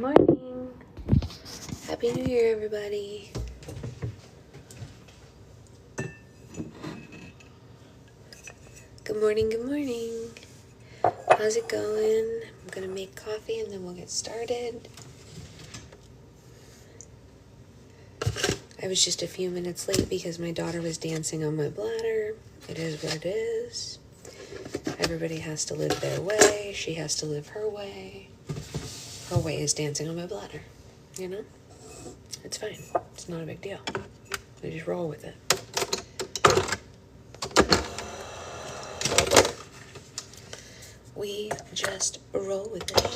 morning. Happy New Year, everybody. Good morning, good morning. How's it going? I'm gonna make coffee and then we'll get started. I was just a few minutes late because my daughter was dancing on my bladder. It is what it is. Everybody has to live their way. She has to live her way. Her way is dancing on my bladder, you know? It's fine. It's not a big deal. We just roll with it. We just roll with it.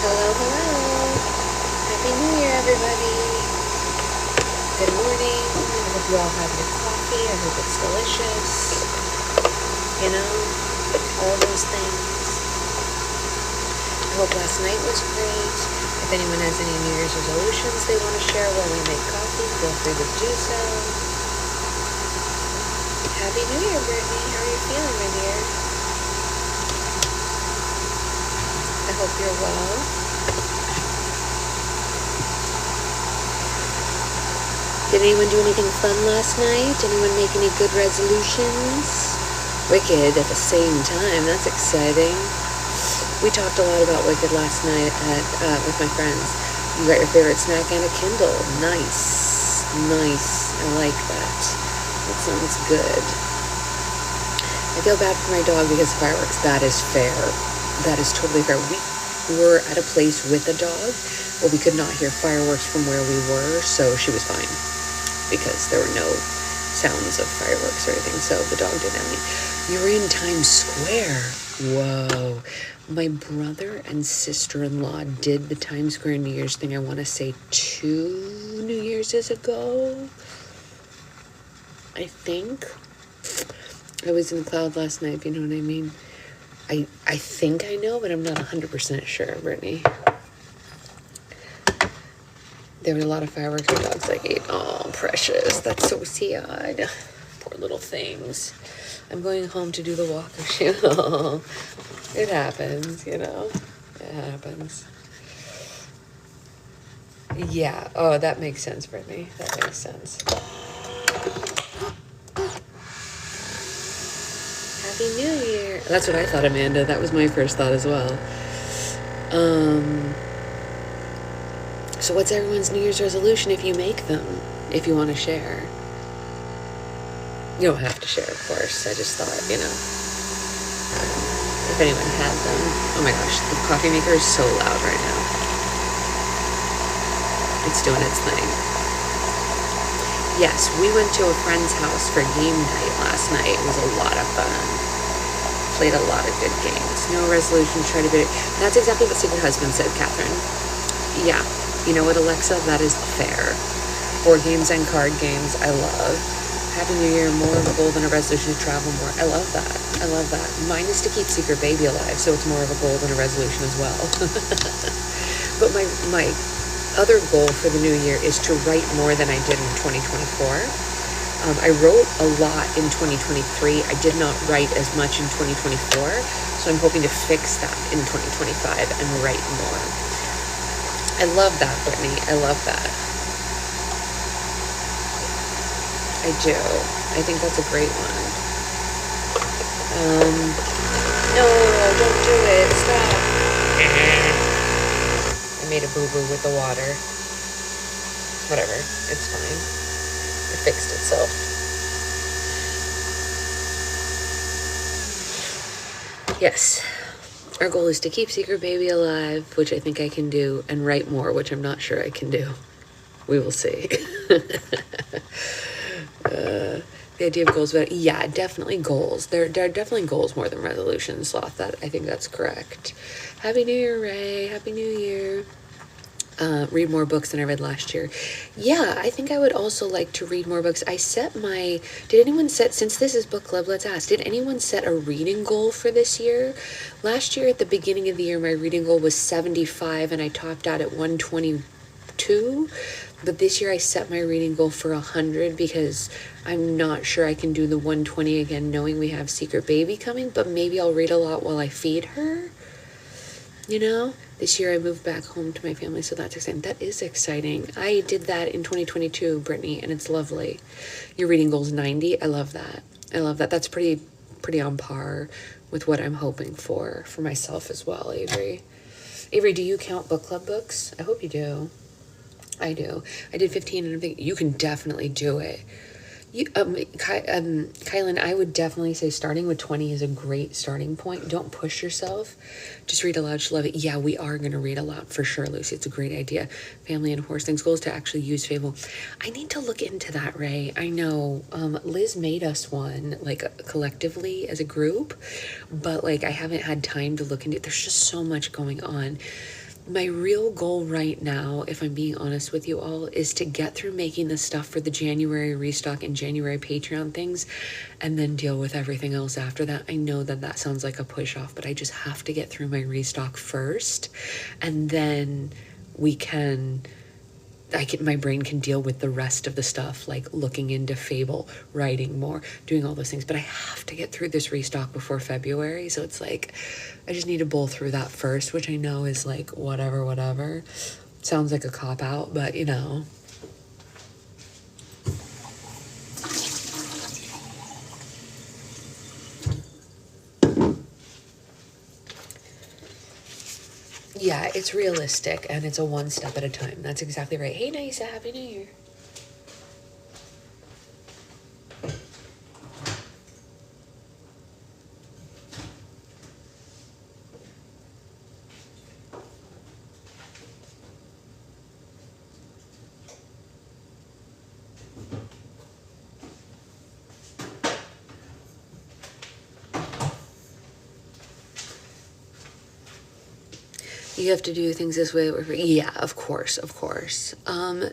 Hello, hello. Happy New Year, everybody. Good morning. I hope you all had your coffee. I hope it's delicious. You know, all those things. I hope last night was great. If anyone has any New Year's resolutions they want to share while we make coffee, feel free to do so. Happy New Year, Brittany. How are you feeling, my dear? I hope you're well. Did anyone do anything fun last night? Anyone make any good resolutions? Wicked at the same time. That's exciting. We talked a lot about Wicked last night with my friends. You got your favorite snack and a Kindle. Nice. Nice. I like that. That sounds good. I feel bad for my dog because of fireworks. That is fair. That is totally fair. We were at a place with a dog where we could not hear fireworks from where we were, so she was fine because there were no sounds of fireworks or anything, so the dog didn't have any. You were in Times Square. Whoa. My brother and sister-in-law did the Times Square New Year's thing, I want to say 2 New Year's ago, I think. I was in the cloud last night, if you know what I mean. I think I know, but I'm not 100% sure, Brittany. There were a lot of fireworks for dogs like ate. Oh, precious. That's so sad. Poor little things. I'm going home to do the walk of shame. It happens, you know. It happens. Yeah. Oh, that makes sense, Brittany. That makes sense. Happy New Year. That's what I thought, Amanda. That was my first thought as well. So what's everyone's New Year's resolution if you make them, if you want to share? You don't have to share, of course. I just thought, you know, if anyone had them. Oh my gosh, the coffee maker is so loud right now. It's doing its thing. Yes, we went to a friend's house for game night last night. It was a lot of fun. Played a lot of good games. No resolution, try to be... That's exactly what Secret Husband said, Catherine. Yeah. You know what, Alexa? That is fair. Board games and card games, I love. Happy New Year, more of a goal than a resolution to travel more. I love that. I love that. Mine is to keep Secret Baby alive, so it's more of a goal than a resolution as well. But my other goal for the new year is to write more than I did in 2024. I wrote a lot in 2023. I did not write as much in 2024, so I'm hoping to fix that in 2025 and write more. I love that, Brittany. I love that. I do. I think that's a great one. No, don't do it. Stop. I made a boo-boo with the water. Whatever. It's fine. It fixed itself. Yes. Our goal is to keep Secret Baby alive, which I think I can do, and write more, which I'm not sure I can do. We will see. The idea of goals, but yeah, definitely goals. There are definitely goals more than resolutions, Sloth. I think that's correct. Happy New Year, Ray. Happy New Year. Read more books than I read last year. Yeah, I think I would also like to read more books. Did anyone set, since this is book club, let's ask, did anyone set a reading goal for this year? Last year at the beginning of the year, my reading goal was 75 and I topped out at 122. But this year I set my reading goal for 100 because I'm not sure I can do the 120 again, knowing we have Secret Baby coming, but maybe I'll read a lot while I feed her. You know, this year I moved back home to my family, so that's exciting. That is exciting. I did that in 2022, Brittany, and it's lovely. Your reading goal's 90. I love that. I love that. That's pretty on par with what I'm hoping for myself as well, Avery. Avery, do you count book club books? I hope you do. I do. I did 15, and I'm thinking you can definitely do it. Kylan, I would definitely say starting with 20 is a great starting point. Don't push yourself. Just read aloud. She'll love it. Yeah, we are going to read aloud for sure, Lucy. It's a great idea. Family and horse things. Goal is to actually use Fable. I need to look into that, Ray. I know Liz made us one, like collectively as a group, but like I haven't had time to look into it. There's just so much going on. My real goal right now, if I'm being honest with you all, is to get through making the stuff for the January restock and January Patreon things and then deal with everything else after that. I know that sounds like a push off, but I just have to get through my restock first, and then my brain can deal with the rest of the stuff, like looking into Fable, writing more, doing all those things. But I have to get through this restock before February. So it's like, I just need to bowl through that first, which I know is like, whatever. Sounds like a cop out, but you know. Yeah, it's realistic and it's a one step at a time. That's exactly right. Hey, Nisa, Happy New Year. You have to do things this way. Yeah, of course.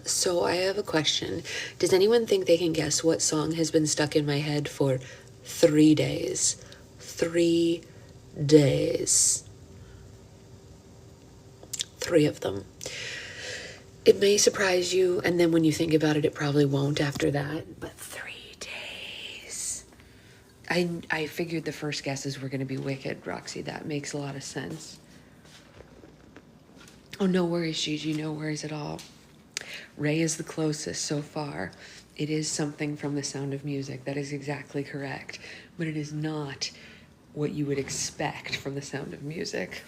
So I have a question. Does anyone think they can guess what song has been stuck in my head for 3 days? 3 days. 3 of them. It may surprise you, and then when you think about it, it probably won't after that. But 3 days. I figured the first guesses were going to be Wicked, Roxy. That makes a lot of sense. Oh, no worries, Gigi. No worries at all. Ray is the closest so far. It is something from The Sound of Music. That is exactly correct. But it is not what you would expect from The Sound of Music.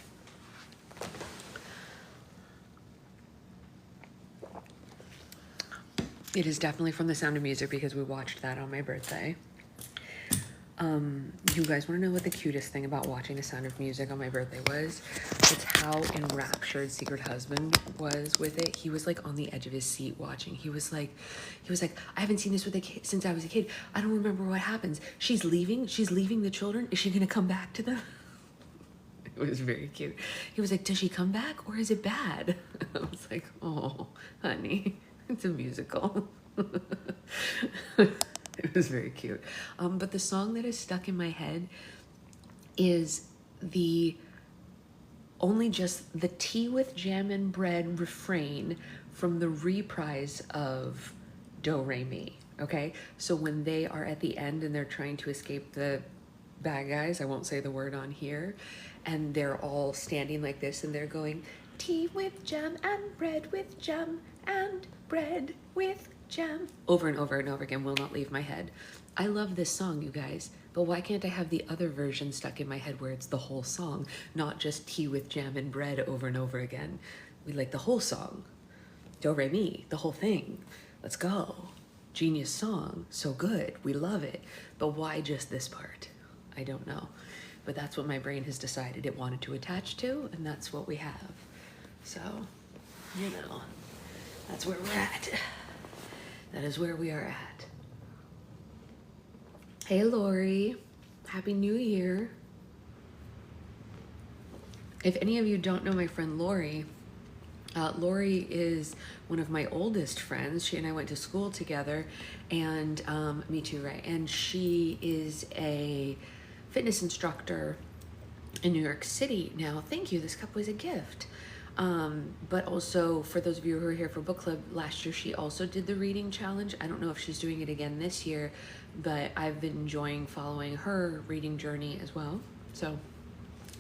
It is definitely from The Sound of Music because we watched that on my birthday. You guys want to know what the cutest thing about watching The Sound of Music on my birthday was? It's how enraptured Secret Husband was with it. He was like on the edge of his seat watching. He was like, I haven't seen this with a kid since I was a kid. I don't remember what happens. She's leaving the children. Is she gonna come back to them? It was very cute. He was like, does she come back or is it bad? I was like, oh, honey, it's a musical. It was very cute. But the song that is stuck in my head is only just the tea with jam and bread refrain from the reprise of Do Re Mi. Okay, so when they are at the end and they're trying to escape the bad guys, I won't say the word on here, and they're all standing like this and they're going, tea with jam and bread with jam and bread with jam, over and over and over again, will not leave my head. I love this song, you guys, but why can't I have the other version stuck in my head where it's the whole song, not just tea with jam and bread over and over again? We like the whole song. Do Re Mi, the whole thing. Let's go. genius song, so good, we love it, but why just this part? I don't know. But that's what my brain has decided it wanted to attach to, and that's what we have. So, you know, that's where we're at. That is where we are at. Hey, Lori. Happy New Year. If any of you don't know my friend Lori, Lori is one of my oldest friends. She and I went to school together, and me too, right? And she is a fitness instructor in New York City now. Thank you. This cup was a gift. But also, for those of you who are here for book club, last year she also did the reading challenge. I don't know if she's doing it again this year, but I've been enjoying following her reading journey as well. So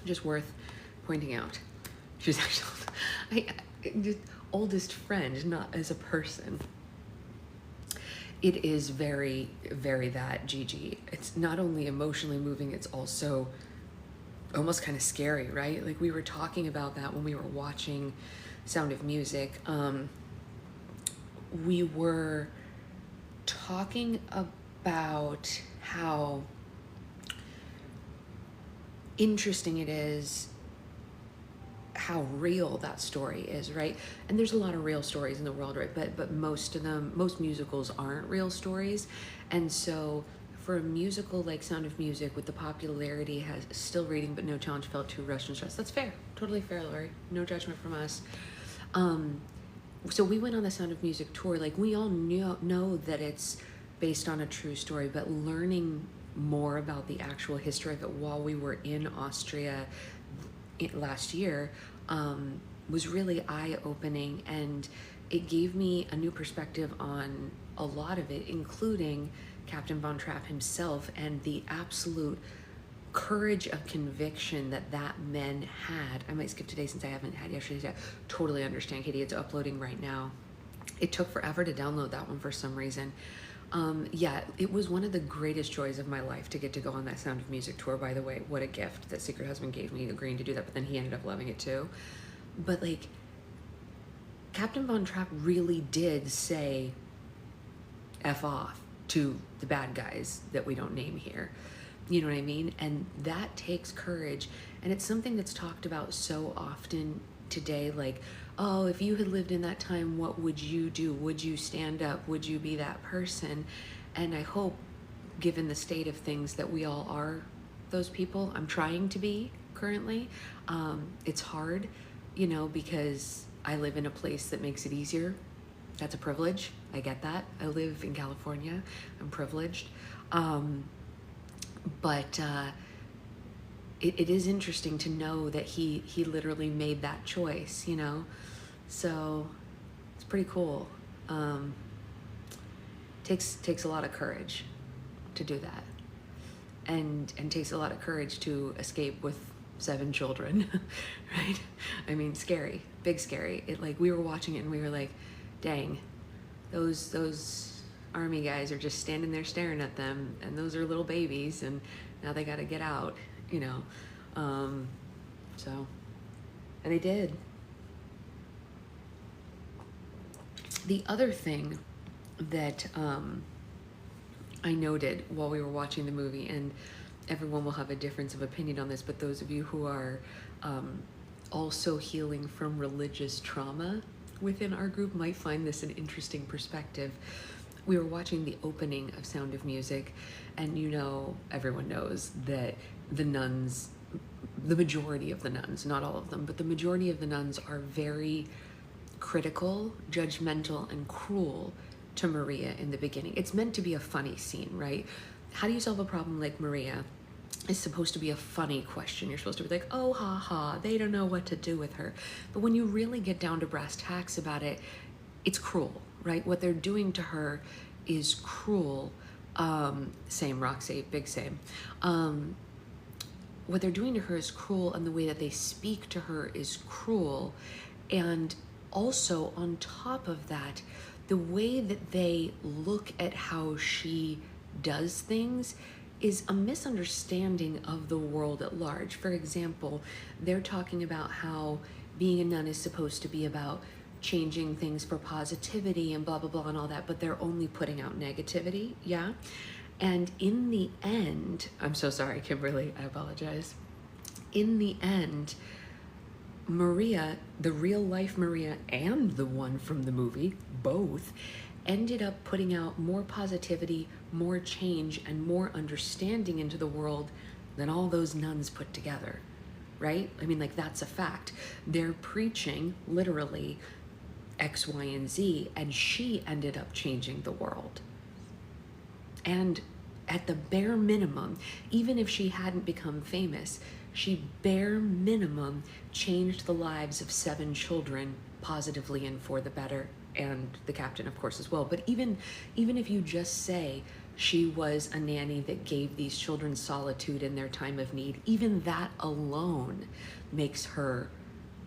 just worth pointing out. She's actually just oldest friend, not as a person. It is very, very that, Gigi. It's not only emotionally moving, it's also almost kind of scary, right? Like, we were talking about that when we were watching Sound of Music. We were talking about how interesting it is how real that story is, right? And there's a lot of real stories in the world, right? But most musicals aren't real stories. And so for a musical like Sound of Music, with the popularity, has still reading but no challenge, felt too rushed and stressed. That's fair. Totally fair, Lori. No judgment from us. So we went on the Sound of Music tour. Like, we all know that it's based on a true story, but learning more about the actual history of it while we were in Austria last year was really eye-opening, and it gave me a new perspective on a lot of it, including Captain Von Trapp himself and the absolute courage of conviction that men had. I might skip today since I haven't had yesterday's yet. Totally understand, Katie. It's uploading right now. It took forever to download that one for some reason. Yeah, it was one of the greatest joys of my life to get to go on that Sound of Music tour, by the way. What a gift that Secret Husband gave me, agreeing to do that, but then he ended up loving it too. But, like, Captain Von Trapp really did say F off to the bad guys that we don't name here. You know what I mean? And that takes courage. And it's something that's talked about so often today, like, oh, if you had lived in that time, what would you do? Would you stand up? Would you be that person? And I hope, given the state of things, that we all are those people. I'm trying to be currently. It's hard, you know, because I live in a place that makes it easier. That's a privilege. I get that. I live in California. I'm privileged. But it is interesting to know that he literally made that choice, you know? So it's pretty cool. Takes a lot of courage to do that. And takes a lot of courage to escape with 7 children, right? I mean, scary, big scary. It, like, we were watching it and we were like, dang, those army guys are just standing there staring at them, and those are little babies, and now they got to get out, you know. So, and they did. The other thing that I noted while we were watching the movie, and everyone will have a difference of opinion on this, but those of you who are also healing from religious trauma within our group might find this an interesting perspective. We were watching the opening of Sound of Music, and you know, everyone knows that the nuns, the majority of the nuns, not all of them, but the majority of the nuns are very critical, judgmental, and cruel to Maria in the beginning. It's meant to be a funny scene, right? How do you solve a problem like Maria? It's supposed to be a funny question. You're supposed to be like, oh, ha, ha, they don't know what to do with her. But when you really get down to brass tacks about it, it's cruel, right? What they're doing to her is cruel. Same, Roxy, big same. What they're doing to her is cruel, and the way that they speak to her is cruel. And also, on top of that, the way that they look at how she does things is a misunderstanding of the world at large. For example, they're talking about how being a nun is supposed to be about changing things for positivity and blah, blah, blah and all that, but they're only putting out negativity, yeah? And in the end, I'm so sorry, Kimberly, I apologize. In the end, Maria, the real life Maria and the one from the movie, both, ended up putting out more positivity, more change, and more understanding into the world than all those nuns put together, right? I mean, like, that's a fact. They're preaching literally X, Y, and Z, and she ended up changing the world. And at the bare minimum, even if she hadn't become famous, she bare minimum changed the lives of 7 children positively and for the better, and the captain, of course, as well. But even if you just say she was a nanny that gave these children solitude in their time of need, even that alone makes her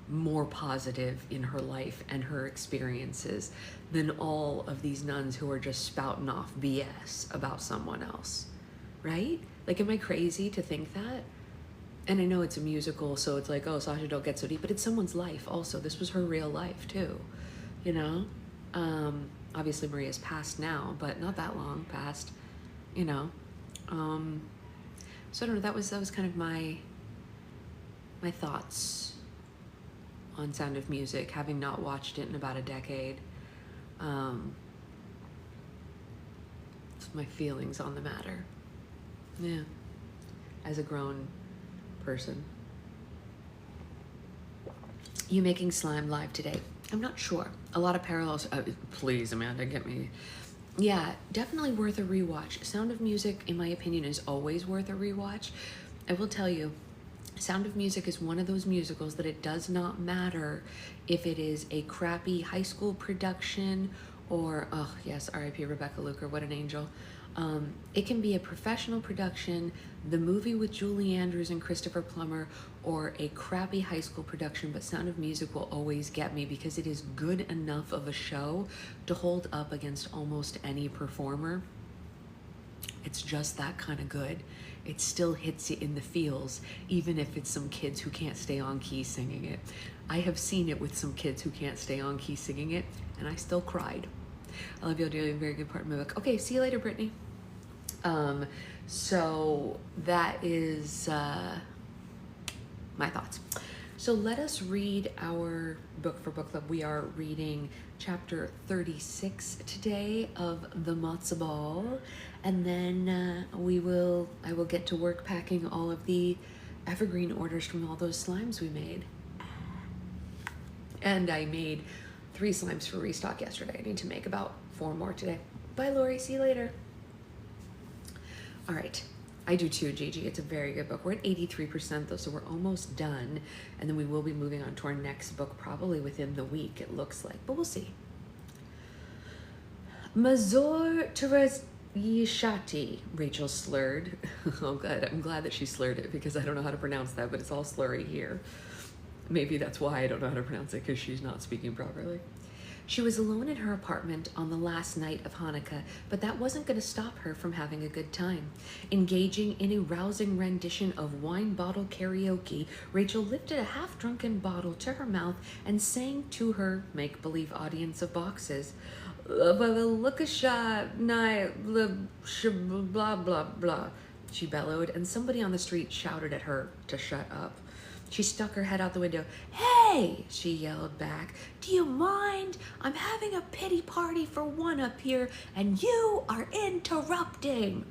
more positive in her life and her experiences than all of these nuns who are just spouting off BS about someone else, right? Like, am I crazy to think that? And I know it's a musical, so it's like, oh, Sasha, don't get so deep, but it's someone's life also. This was her real life too, you know? Obviously Maria's passed now, but not that long past, you know? So I don't know, that was kind of my thoughts on Sound of Music, having not watched it in about a decade. My feelings on the matter. Yeah, as a grown person. You making slime live today? I'm not sure. A lot of parallels. Please, Amanda, get me. Yeah, definitely worth a rewatch. Sound of Music, in my opinion, is always worth a rewatch. I will tell you, Sound of Music is one of those musicals that it does not matter if it is a crappy high school production or, oh yes, R.I.P. Rebecca Luker, what an angel. It can be a professional production, the movie with Julie Andrews and Christopher Plummer, or a crappy high school production, but Sound of Music will always get me because it is good enough of a show to hold up against almost any performer. It's just that kind of good. It still hits you in the feels, even if it's some kids who can't stay on key singing it. I have seen it with some kids who can't stay on key singing it, and I still cried. I love you, doing a very good part of my book. Okay, see you later, Brittany. So that is my thoughts. So let us read our book for book club. We are reading chapter 36 today of the Matzah Ball, and then I will get to work packing all of the evergreen orders from all those slimes we made. And I made 3 slimes for restock yesterday. I need to make about 4 more today. Bye, Lori. See you later. All right. I do too, Gigi. It's a very good book. We're at 83% though, so we're almost done. And then we will be moving on to our next book probably within the week, it looks like, but we'll see. Mazor Terez Yishati, Rachel slurred. Oh, good. I'm glad that she slurred it because I don't know how to pronounce that, but it's all slurry here. Maybe that's why I don't know how to pronounce it, because she's not speaking properly. She was alone in her apartment on the last night of Hanukkah, but that wasn't going to stop her from having a good time. Engaging in a rousing rendition of wine bottle karaoke, Rachel lifted a half-drunken bottle to her mouth and sang to her make-believe audience of boxes. Look a shot, night, blah, blah, blah, she bellowed, and somebody on the street shouted at her to shut up. She stuck her head out the window. Hey, she yelled back. Do you mind? I'm having a pity party for one up here, and you are interrupting.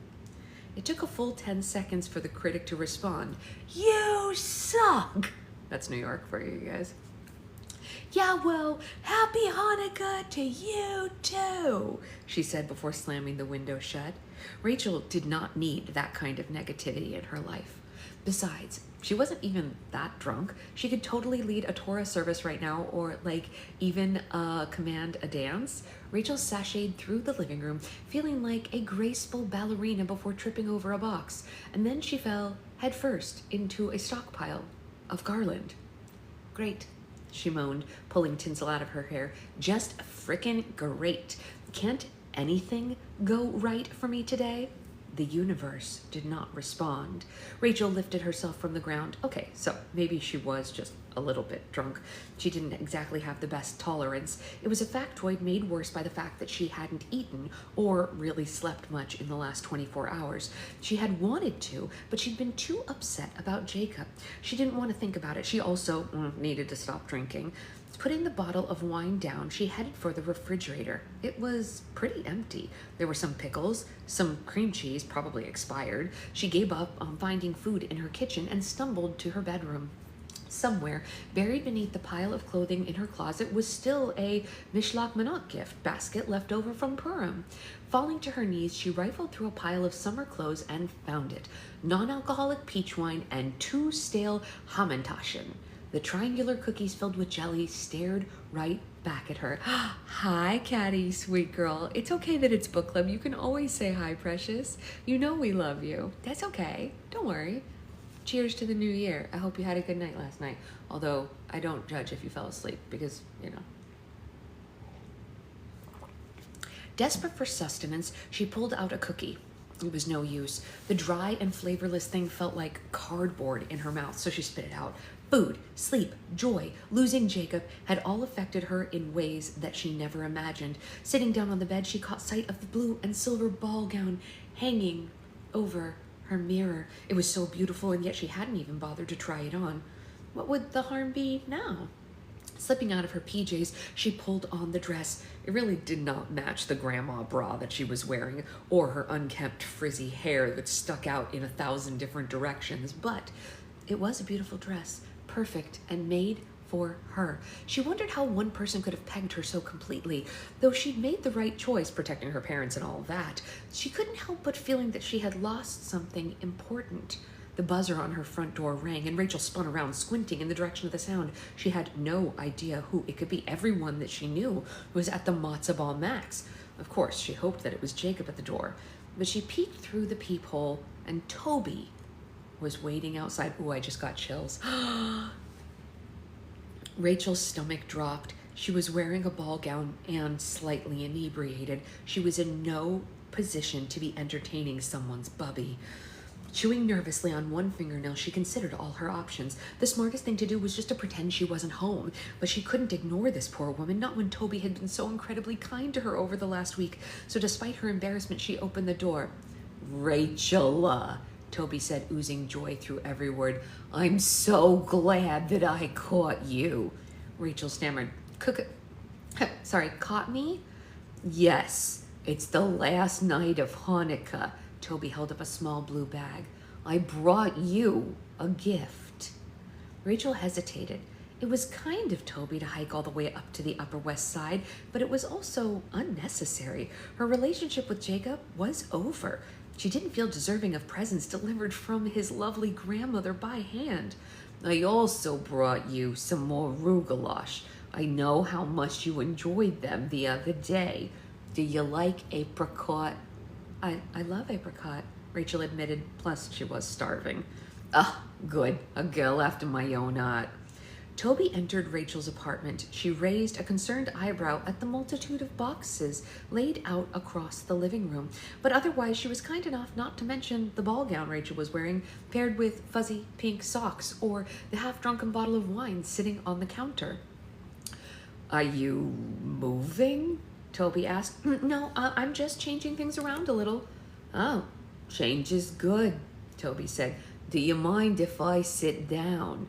It took a full 10 seconds for the critic to respond. You suck. That's New York for you guys. Yeah, well, happy Hanukkah to you too, she said before slamming the window shut. Rachel did not need that kind of negativity in her life. Besides, she wasn't even that drunk. She could totally lead a Torah service right now, or like even command a dance. Rachel sashayed through the living room, feeling like a graceful ballerina before tripping over a box. And then she fell headfirst into a stockpile of garland. Great, she moaned, pulling tinsel out of her hair. Just frickin' great. Can't anything go right for me today? The universe did not respond. Rachel lifted herself from the ground. Okay, so maybe she was just a little bit drunk. She didn't exactly have the best tolerance. It was a factoid made worse by the fact that she hadn't eaten or really slept much in the last 24 hours. She had wanted to, but she'd been too upset about Jacob. She didn't want to think about it. She also needed to stop drinking. Putting the bottle of wine down, she headed for the refrigerator. It was pretty empty. There were some pickles, some cream cheese, probably expired. She gave up on finding food in her kitchen and stumbled to her bedroom. Somewhere, buried beneath the pile of clothing in her closet, was still a Mishlach Manot gift basket left over from Purim. Falling to her knees, she rifled through a pile of summer clothes and found it. Non-alcoholic peach wine and 2 stale Hamantaschen. The triangular cookies filled with jelly stared right back at her. Hi, Caddy, sweet girl. It's okay that it's book club. You can always say hi, precious. You know we love you. That's okay. Don't worry. Cheers to the new year. I hope you had a good night last night. Although I don't judge if you fell asleep because, you know. Desperate for sustenance, she pulled out a cookie. It was no use. The dry and flavorless thing felt like cardboard in her mouth, so she spit it out. Food, sleep, joy, losing Jacob had all affected her in ways that she never imagined. Sitting down on the bed, she caught sight of the blue and silver ball gown hanging over her mirror. It was so beautiful, and yet she hadn't even bothered to try it on. What would the harm be now? Slipping out of her PJs, she pulled on the dress. It really did not match the grandma bra that she was wearing, or her unkempt frizzy hair that stuck out in 1,000 different directions, but it was a beautiful dress, perfect and made for her. She wondered how one person could have pegged her so completely. Though she'd made the right choice, protecting her parents and all that, she couldn't help but feeling that she had lost something important. The buzzer on her front door rang, and Rachel spun around, squinting in the direction of the sound. She had no idea who it could be. Everyone that she knew was at the Matzah Ball Max. Of course, she hoped that it was Jacob at the door. But she peeked through the peephole, and Toby was waiting outside. Ooh, I just got chills. Rachel's stomach dropped. She was wearing a ball gown and slightly inebriated. She was in no position to be entertaining someone's bubby. Chewing nervously on one fingernail, she considered all her options. The smartest thing to do was just to pretend she wasn't home, but she couldn't ignore this poor woman, not when Toby had been so incredibly kind to her over the last week. So despite her embarrassment, she opened the door. Rachel, Toby said, oozing joy through every word. I'm so glad that I caught you. Rachel stammered. Caught me? Yes, it's the last night of Hanukkah. Toby held up a small blue bag. I brought you a gift. Rachel hesitated. It was kind of Toby to hike all the way up to the Upper West Side, but it was also unnecessary. Her relationship with Jacob was over. She didn't feel deserving of presents delivered from his lovely grandmother by hand. I also brought you some more rugalash. I know how much you enjoyed them the other day. Do you like apricot? I love apricot, Rachel admitted, plus she was starving. Ah, good, a girl after my own heart. Toby entered Rachel's apartment. She raised a concerned eyebrow at the multitude of boxes laid out across the living room, but otherwise she was kind enough not to mention the ball gown Rachel was wearing, paired with fuzzy pink socks, or the half-drunken bottle of wine sitting on the counter. Are you moving? Toby asked. No, I'm just changing things around a little. Oh, change is good, Toby said. Do you mind if I sit down?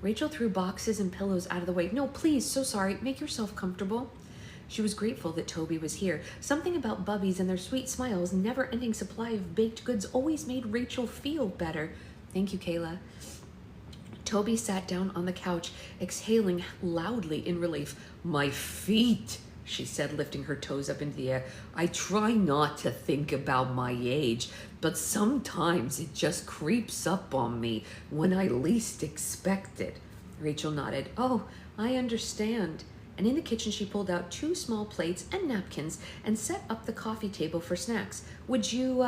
Rachel threw boxes and pillows out of the way. No, please, so sorry. Make yourself comfortable. She was grateful that Toby was here. Something about bubbies and their sweet smiles, never-ending supply of baked goods always made Rachel feel better. Thank you, Kayla. Toby sat down on the couch, exhaling loudly in relief. My feet, she said, lifting her toes up into the air. I try not to think about my age, but sometimes it just creeps up on me when I least expect it. Rachel nodded. Oh, I understand. And in the kitchen, she pulled out 2 small plates and napkins and set up the coffee table for snacks. Would you,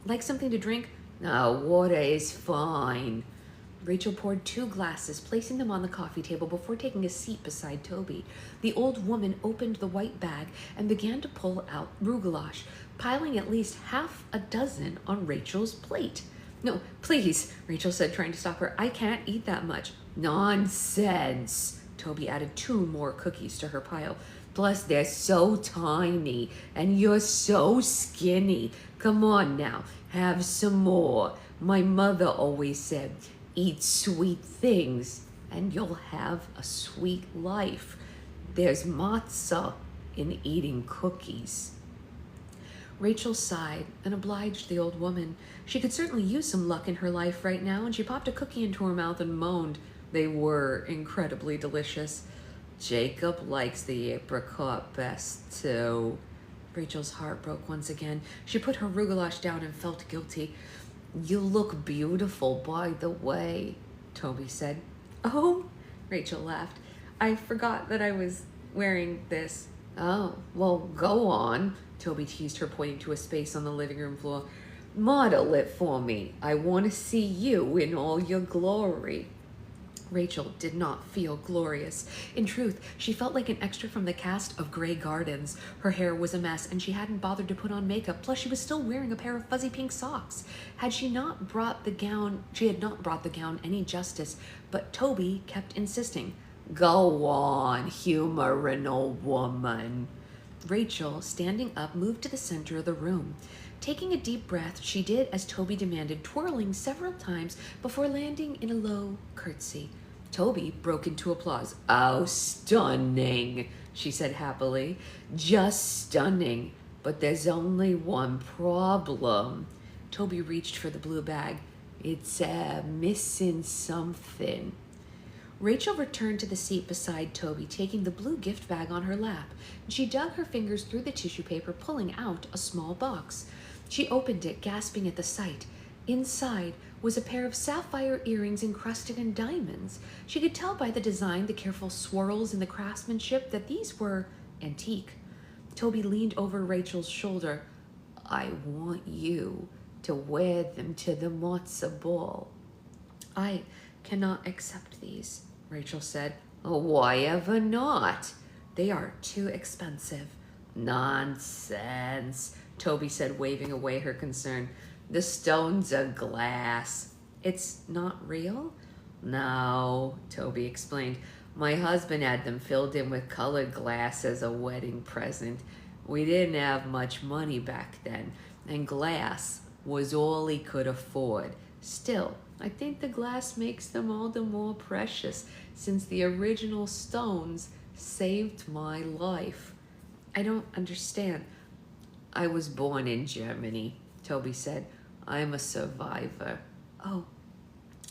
like something to drink? No, water is fine. Rachel poured 2 glasses, placing them on the coffee table before taking a seat beside Toby. The old woman opened the white bag and began to pull out rugelach, piling at least half a dozen on Rachel's plate. "No, please," Rachel said, trying to stop her. "I can't eat that much." "Nonsense!" Toby added 2 more cookies to her pile. "Plus, they're so tiny, and you're so skinny. Come on now, have some more. My mother always said, eat sweet things, and you'll have a sweet life. There's matzah in eating cookies." Rachel sighed and obliged the old woman. She could certainly use some luck in her life right now, and she popped a cookie into her mouth and moaned. They were incredibly delicious. "Jacob likes the apricot best, too." Rachel's heart broke once again. She put her rugelach down and felt guilty. "You look beautiful, by the way," Toby said. "Oh," Rachel laughed. "I forgot that I was wearing this." "Oh, well, go on," Toby teased her, pointing to a space on the living room floor. "Model it for me. I want to see you in all your glory." Rachel did not feel glorious. In truth, she felt like an extra from the cast of Grey Gardens. Her hair was a mess, and she hadn't bothered to put on makeup. Plus, she was still wearing a pair of fuzzy pink socks. She had not brought the gown any justice, but Toby kept insisting. "Go on, humoring old woman." Rachel, standing up, moved to the center of the room. Taking a deep breath, she did as Toby demanded, twirling several times before landing in a low curtsy. Toby broke into applause. "Oh, stunning," she said happily. "Just stunning. But there's only one problem." Toby reached for the blue bag. "It's missing something." Rachel returned to the seat beside Toby, taking the blue gift bag on her lap. She dug her fingers through the tissue paper, pulling out a small box. She opened it, gasping at the sight. Inside was a pair of sapphire earrings encrusted in diamonds. She could tell by the design, the careful swirls, and the craftsmanship that these were antique. Toby leaned over Rachel's shoulder. "I want you to wear them to the Matzah ball." "I cannot accept these," Rachel said. "Oh, why ever not? They are too expensive." "Nonsense," Toby said, waving away her concern. "The stones are glass." "It's not real?" "No," Toby explained. "My husband had them filled in with colored glass as a wedding present. We didn't have much money back then, and glass was all he could afford. Still, I think the glass makes them all the more precious, since the original stones saved my life." "I don't understand." "I was born in Germany," Toby said. "I'm a survivor." "Oh,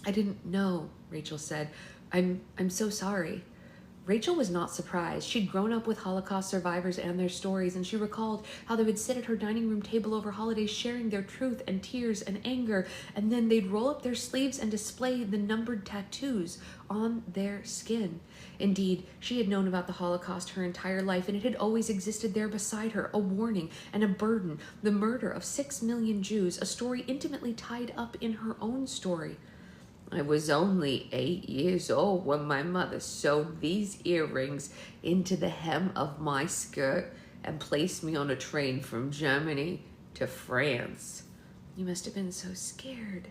I didn't know," Rachel said. I'm so sorry." Rachel was not surprised. She'd grown up with Holocaust survivors and their stories, and she recalled how they would sit at her dining room table over holidays, sharing their truth and tears and anger, and then they'd roll up their sleeves and display the numbered tattoos on their skin. Indeed, she had known about the Holocaust her entire life, and it had always existed there beside her, a warning and a burden, the murder of 6 million Jews, a story intimately tied up in her own story. "I was only 8 years old when my mother sewed these earrings into the hem of my skirt and placed me on a train from Germany to France." "You must have been so scared."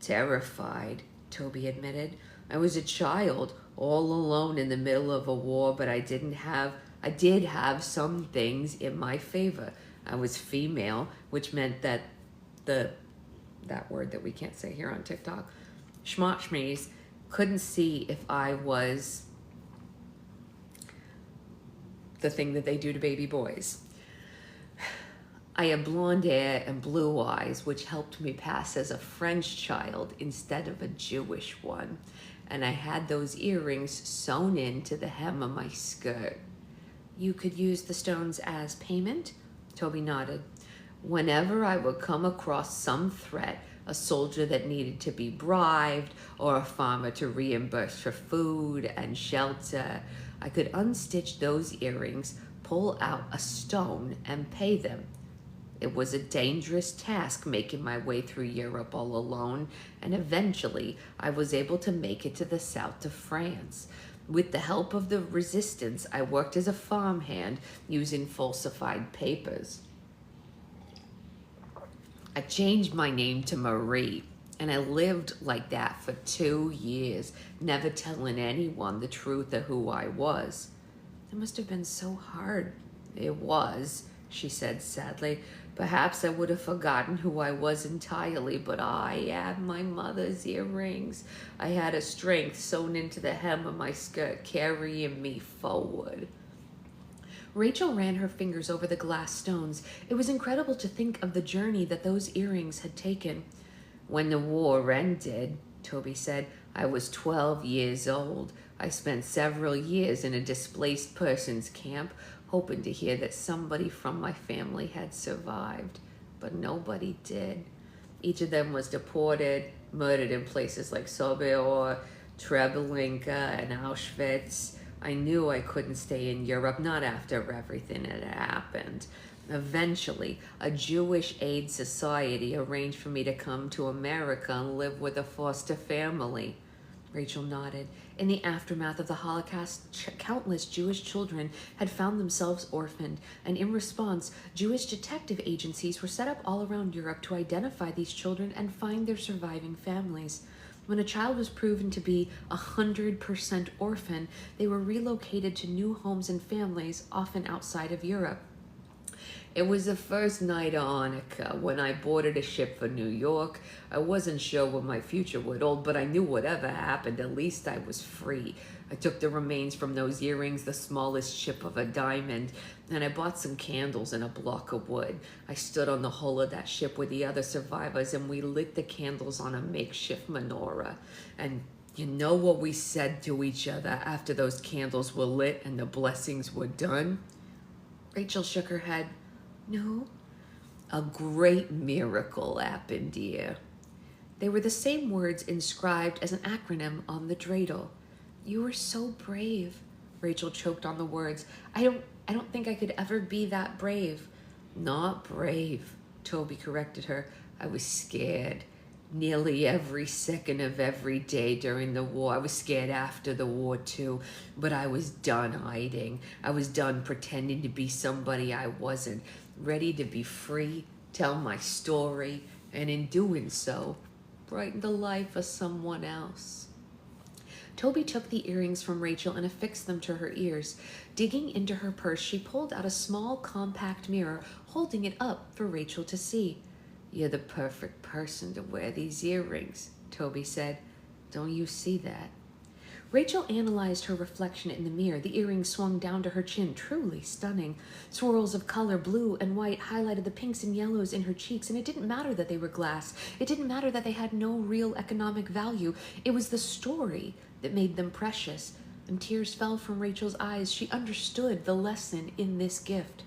"Terrified," Toby admitted. "I was a child, all alone in the middle of a war, but I did have some things in my favor. I was female, which meant that that word that we can't say here on TikTok, schmotschmies, couldn't see if I was the thing that they do to baby boys. I had blonde hair and blue eyes, which helped me pass as a French child instead of a Jewish one. And I had those earrings sewn into the hem of my skirt." "You could use the stones as payment?" Toby nodded. "Whenever I would come across some threat, a soldier that needed to be bribed, or a farmer to reimburse for food and shelter, I could unstitch those earrings, pull out a stone, and pay them. It was a dangerous task making my way through Europe all alone, and eventually I was able to make it to the south of France. With the help of the resistance, I worked as a farmhand using falsified papers. I changed my name to Marie, and I lived like that for 2 years, never telling anyone the truth of who I was. It must have been so hard. It was, she said sadly. Perhaps I would have forgotten who I was entirely, but I had my mother's earrings. I had a strength sewn into the hem of my skirt, carrying me forward. Rachel ran her fingers over the glass stones. It was incredible to think of the journey that those earrings had taken. When the war ended, Toby said, I was 12 years old. I spent several years in a displaced persons camp, hoping to hear that somebody from my family had survived, but nobody did. Each of them was deported, murdered in places like Sobibor, Treblinka, and Auschwitz. I knew I couldn't stay in Europe, not after everything had happened. Eventually, a Jewish aid society arranged for me to come to America and live with a foster family. Rachel nodded. In the aftermath of the Holocaust, countless Jewish children had found themselves orphaned, and in response, Jewish detective agencies were set up all around Europe to identify these children and find their surviving families. When a child was proven to be 100% orphan, they were relocated to new homes and families, often outside of Europe. It was the first night of Hanukkah when I boarded a ship for New York. I wasn't sure what my future would hold, but I knew whatever happened, at least I was free. I took the remains from those earrings, the smallest chip of a diamond, and I bought some candles and a block of wood. I stood on the hull of that ship with the other survivors, and we lit the candles on a makeshift menorah. And you know what we said to each other after those candles were lit and the blessings were done? Rachel shook her head. No. A great miracle happened, dear. They were the same words inscribed as an acronym on the dreidel. You were so brave. Rachel choked on the words. I don't think I could ever be that brave. Not brave, Toby corrected her. I was scared. Nearly every second of every day during the war. I was scared after the war too, but I was done hiding. I was done pretending to be somebody I wasn't. Ready to be free, tell my story, and in doing so, brighten the life of someone else. Toby took the earrings from Rachel and affixed them to her ears. Digging into her purse, she pulled out a small, compact mirror, holding it up for Rachel to see. You're the perfect person to wear these earrings, Toby said. Don't you see that? Rachel analyzed her reflection in the mirror. The earrings swung down to her chin, truly stunning. Swirls of color, blue and white, highlighted the pinks and yellows in her cheeks, and it didn't matter that they were glass. It didn't matter that they had no real economic value. It was the story that made them precious, and tears fell from Rachel's eyes. She understood the lesson in this gift.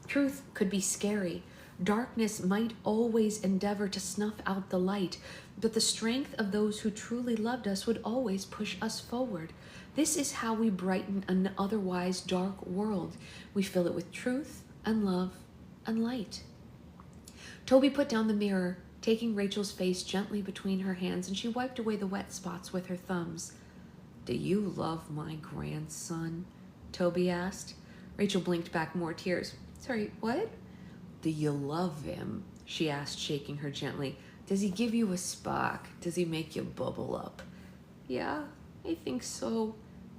Truth could be scary. Darkness might always endeavor to snuff out the light, but the strength of those who truly loved us would always push us forward. This is how we brighten an otherwise dark world. We fill it with truth and love and light. Toby put down the mirror, taking Rachel's face gently between her hands, and she wiped away the wet spots with her thumbs. Do you love my grandson? Toby asked. Rachel blinked back more tears. Sorry, what? Do you love him? She asked, shaking her gently. Does he give you a spark? Does he make you bubble up? Yeah, I think so.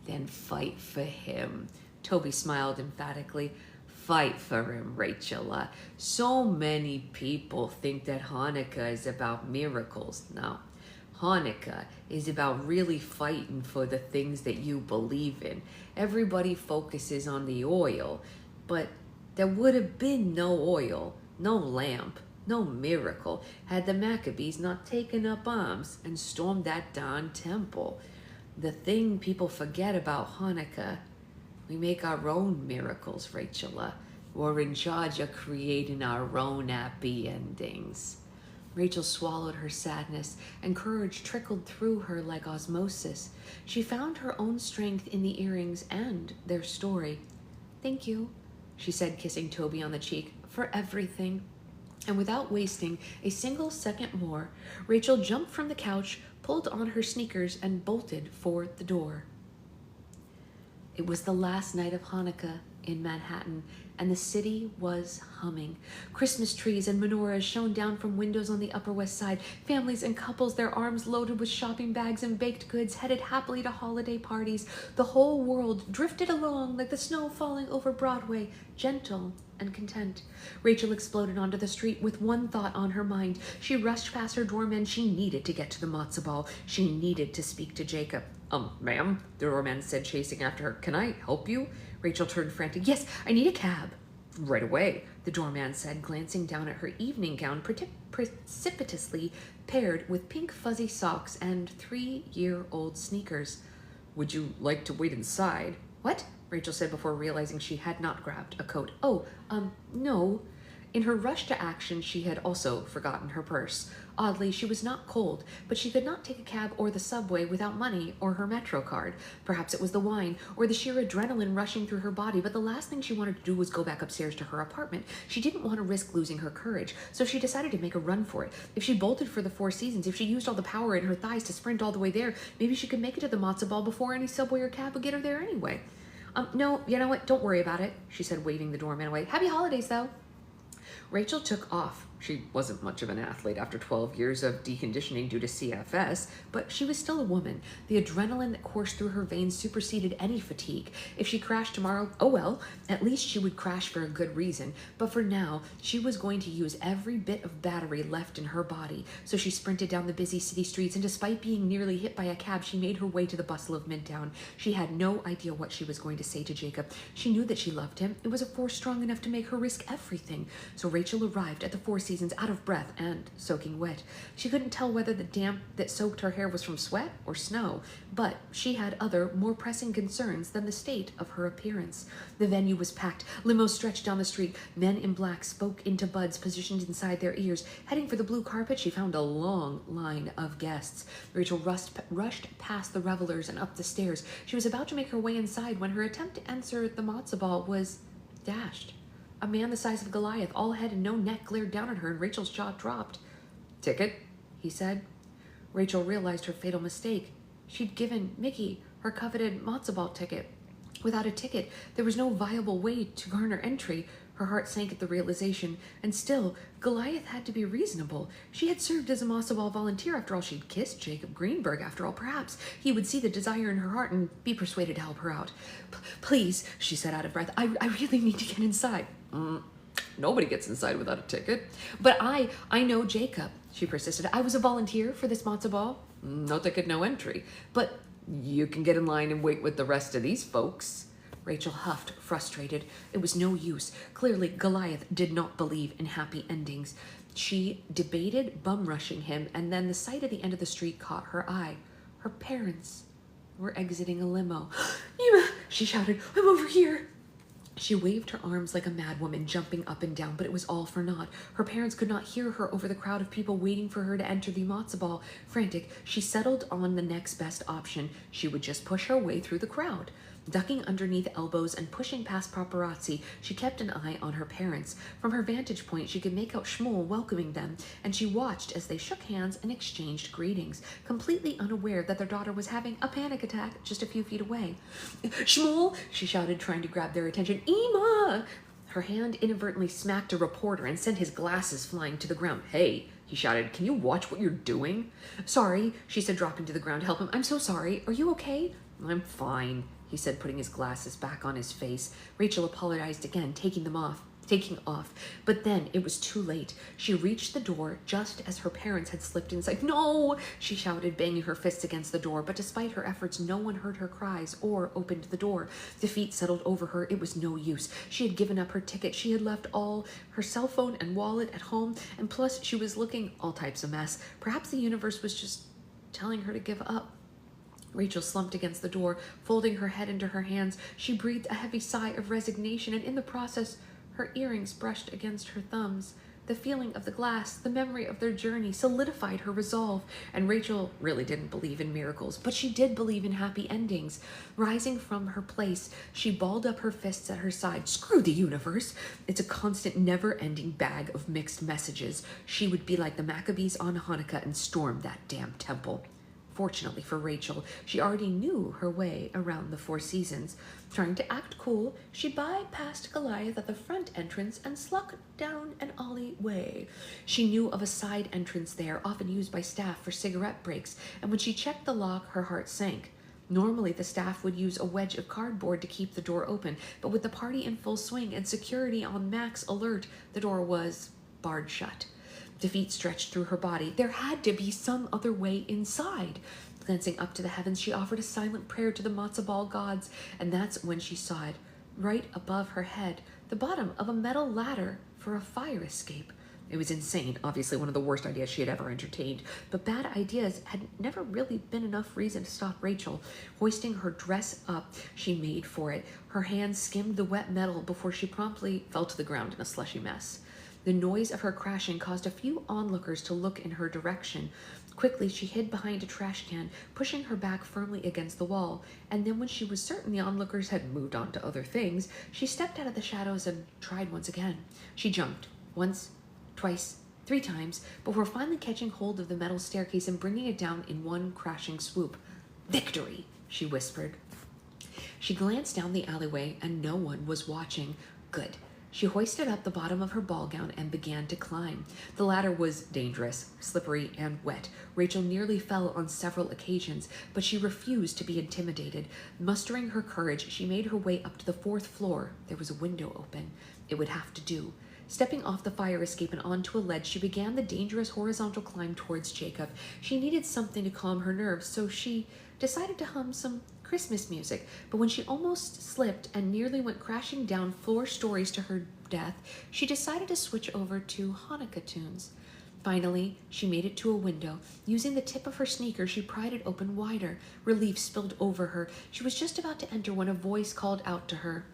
Then fight for him. Toby smiled emphatically. Fight for him, Rachel. So many people think that Hanukkah is about miracles. No, Hanukkah is about really fighting for the things that you believe in. Everybody focuses on the oil, but there would have been no oil, no lamp, no miracle had the Maccabees not taken up arms and stormed that darn temple. The thing people forget about Hanukkah, we make our own miracles, Rachel. We're in charge of creating our own happy endings. Rachel swallowed her sadness, and courage trickled through her like osmosis. She found her own strength in the earrings and their story. Thank you, she said, kissing Toby on the cheek, for everything. And without wasting a single second more, Rachel jumped from the couch, pulled on her sneakers, and bolted for the door. It was the last night of Hanukkah in Manhattan, and the city was humming. Christmas trees and menorahs shone down from windows on the Upper West Side. Families and couples, their arms loaded with shopping bags and baked goods, headed happily to holiday parties. The whole world drifted along like the snow falling over Broadway, gentle and content. Rachel exploded onto the street with one thought on her mind. She rushed past her doorman. She needed to get to the matzo ball. She needed to speak to Jacob. Ma'am, the doorman said, chasing after her. Can I help you? Rachel turned frantic. Yes, I need a cab. Right away, the doorman said, glancing down at her evening gown, precipitously paired with pink fuzzy socks and 3-year-old sneakers. Would you like to wait inside? What? Rachel said before realizing she had not grabbed a coat. Oh, no. In her rush to action, she had also forgotten her purse. Oddly, she was not cold, but she could not take a cab or the subway without money or her Metro card. Perhaps it was the wine or the sheer adrenaline rushing through her body, but the last thing she wanted to do was go back upstairs to her apartment. She didn't want to risk losing her courage, so she decided to make a run for it. If she bolted for the Four Seasons, if she used all the power in her thighs to sprint all the way there, maybe she could make it to the matzo ball before any subway or cab would get her there anyway. No, you know what? Don't worry about it, she said, waving the doorman away. Happy holidays, though. Rachel took off. She wasn't much of an athlete after 12 years of deconditioning due to CFS, but she was still a woman. The adrenaline that coursed through her veins superseded any fatigue. If she crashed tomorrow, oh well, at least she would crash for a good reason. But for now, she was going to use every bit of battery left in her body. So she sprinted down the busy city streets, and despite being nearly hit by a cab, she made her way to the bustle of Midtown. She had no idea what she was going to say to Jacob. She knew that she loved him. It was a force strong enough to make her risk everything. So Rachel arrived at the Four Seasons out of breath and soaking wet. She couldn't tell whether the damp that soaked her hair was from sweat or snow, but she had other, more pressing concerns than the state of her appearance. The venue was packed. Limos stretched down the street. Men in black spoke into buds positioned inside their ears. Heading for the blue carpet, she found a long line of guests. Rachel rushed past the revelers and up the stairs. She was about to make her way inside when her attempt to answer the matzo ball was dashed. A man the size of Goliath, all head and no neck, glared down at her, and Rachel's jaw dropped. Ticket, he said. Rachel realized her fatal mistake. She'd given Mickey her coveted matzo ball ticket. Without a ticket, there was no viable way to garner entry. Her heart sank at the realization, and still, Goliath had to be reasonable. She had served as a matzo ball volunteer. After all, she'd kissed Jacob Greenberg. After all, perhaps he would see the desire in her heart and be persuaded to help her out. Please, she said out of breath, I really need to get inside. Nobody gets inside without a ticket. But I know Jacob, she persisted. I was a volunteer for this matzo ball. No ticket, no entry. But you can get in line and wait with the rest of these folks. Rachel huffed, frustrated. It was no use. Clearly, Goliath did not believe in happy endings. She debated bum-rushing him, and then the sight at the end of the street caught her eye. Her parents were exiting a limo. Ema, she shouted, I'm over here. She waved her arms like a madwoman, jumping up and down, but it was all for naught. Her parents could not hear her over the crowd of people waiting for her to enter the matzo ball. Frantic, she settled on the next best option. She would just push her way through the crowd. Ducking underneath elbows and pushing past paparazzi, she kept an eye on her parents. From her vantage point, she could make out Shmuel welcoming them, and she watched as they shook hands and exchanged greetings, completely unaware that their daughter was having a panic attack just a few feet away. Shmuel, she shouted, trying to grab their attention. Ema! Her hand inadvertently smacked a reporter and sent his glasses flying to the ground. Hey, he shouted, can you watch what you're doing? Sorry, she said, dropping to the ground. Help him. I'm so sorry. Are you okay? I'm fine, he said, putting his glasses back on his face. Rachel apologized again, taking off. But then it was too late. She reached the door just as her parents had slipped inside. No, she shouted, banging her fists against the door. But despite her efforts, no one heard her cries or opened the door. Defeat settled over her. It was no use. She had given up her ticket. She had left all her cell phone and wallet at home. And plus, she was looking all types of mess. Perhaps the universe was just telling her to give up. Rachel slumped against the door, folding her head into her hands. She breathed a heavy sigh of resignation, and in the process, her earrings brushed against her thumbs. The feeling of the glass, the memory of their journey solidified her resolve, and Rachel really didn't believe in miracles, but she did believe in happy endings. Rising from her place, she balled up her fists at her side. Screw the universe. It's a constant, never-ending bag of mixed messages. She would be like the Maccabees on Hanukkah and storm that damn temple. Fortunately for Rachel, she already knew her way around the Four Seasons. Trying to act cool, she bypassed Goliath at the front entrance and slunk down an alleyway. She knew of a side entrance there, often used by staff for cigarette breaks, and when she checked the lock, her heart sank. Normally, the staff would use a wedge of cardboard to keep the door open, but with the party in full swing and security on max alert, the door was barred shut. Defeat stretched through her body. There had to be some other way inside. Glancing up to the heavens, she offered a silent prayer to the Matzah ball gods, and that's when she saw it. Right above her head, the bottom of a metal ladder for a fire escape. It was insane, obviously one of the worst ideas she had ever entertained, but bad ideas had never really been enough reason to stop Rachel. Hoisting her dress up, she made for it. Her hands skimmed the wet metal before she promptly fell to the ground in a slushy mess. The noise of her crashing caused a few onlookers to look in her direction. Quickly, she hid behind a trash can, pushing her back firmly against the wall. And then when she was certain the onlookers had moved on to other things, she stepped out of the shadows and tried once again. She jumped once, twice, 3 times, before finally catching hold of the metal staircase and bringing it down in one crashing swoop. "Victory," she whispered. She glanced down the alleyway, and no one was watching. Good. She hoisted up the bottom of her ball gown and began to climb. The ladder was dangerous, slippery, and wet. Rachel nearly fell on several occasions, but she refused to be intimidated. Mustering her courage, she made her way up to the 4th floor. There was a window open. It would have to do. Stepping off the fire escape and onto a ledge, she began the dangerous horizontal climb towards Jacob. She needed something to calm her nerves, so she decided to hum some Christmas music, but when she almost slipped and nearly went crashing down 4 stories to her death, she decided to switch over to Hanukkah tunes. Finally, she made it to a window. Using the tip of her sneaker, she pried it open wider. Relief spilled over her. She was just about to enter when a voice called out to her.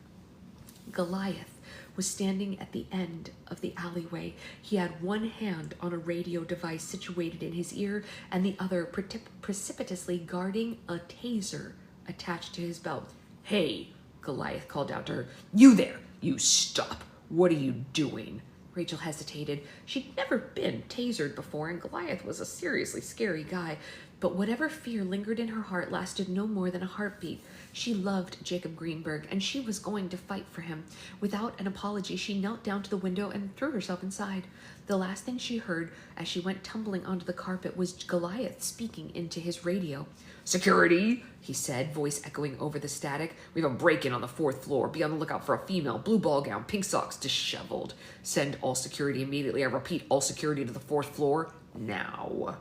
Goliath was standing at the end of the alleyway. He had one hand on a radio device situated in his ear and the other precipitously guarding a taser attached to his belt. "Hey," Goliath called out to her. "You there! You stop! What are you doing?" Rachel hesitated. She'd never been tasered before, and Goliath was a seriously scary guy. But whatever fear lingered in her heart lasted no more than a heartbeat. She loved Jacob Greenberg, and she was going to fight for him. Without an apology, she knelt down to the window and threw herself inside. The last thing she heard as she went tumbling onto the carpet was Goliath speaking into his radio. "Security," he said, voice echoing over the static. "We have a break-in on the 4th floor. Be on the lookout for a female, blue ball gown, pink socks, disheveled. Send all security immediately. I repeat, all security to the 4th floor, now."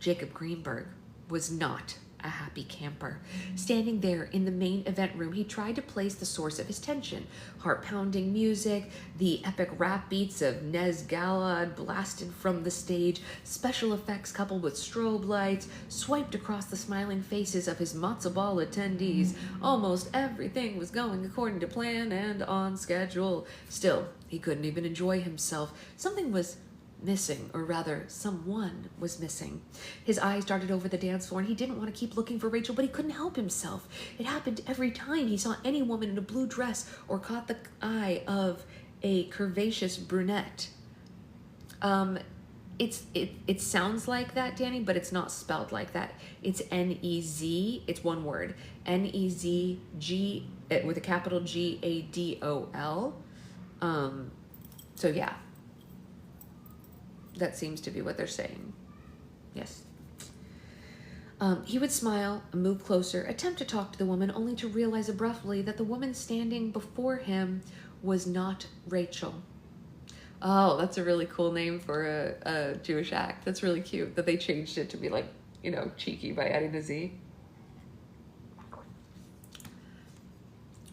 Jacob Greenberg was not a happy camper. Standing there in the main event room, he tried to place the source of his tension. Heart-pounding music, the epic rap beats of Nez Galad blasted from the stage, special effects coupled with strobe lights, swiped across the smiling faces of his matzo ball attendees. Almost everything was going according to plan and on schedule. Still, he couldn't even enjoy himself. Something was missing, or rather, someone was missing. His eyes darted over the dance floor, and he didn't want to keep looking for Rachel, but he couldn't help himself. It happened every time he saw any woman in a blue dress or caught the eye of a curvaceous brunette. It sounds like that, Danny, but it's not spelled like that. It's N-E-Z, it's one word, N-E-Z-G, with a capital G-A-D-O-L. So yeah. That seems to be what they're saying. Yes. He would smile, move closer, attempt to talk to the woman, only to realize abruptly that the woman standing before him was not Rachel. Oh, that's a really cool name for a Jewish act. That's really cute that they changed it to be like, cheeky by adding a Z.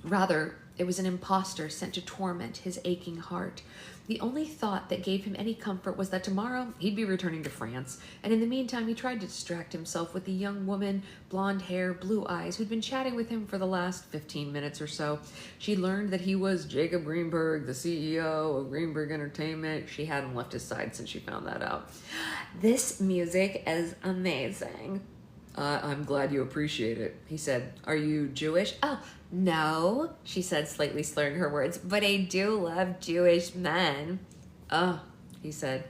Rather, It was an impostor sent to torment his aching heart. The only thought that gave him any comfort was that tomorrow he'd be returning to France, and in the meantime he tried to distract himself with the young woman, blonde hair, blue eyes, who'd been chatting with him for the last 15 minutes or so. She learned that he was Jacob Greenberg, the CEO of Greenberg Entertainment. She hadn't left his side since she found that out. This music is amazing. I'm glad you appreciate it, he said. Are you Jewish? Oh, no, she said, slightly slurring her words, but I do love Jewish men. Oh, he said.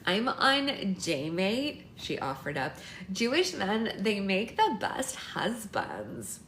I'm on J-Mate, she offered up. Jewish men, they make the best husbands.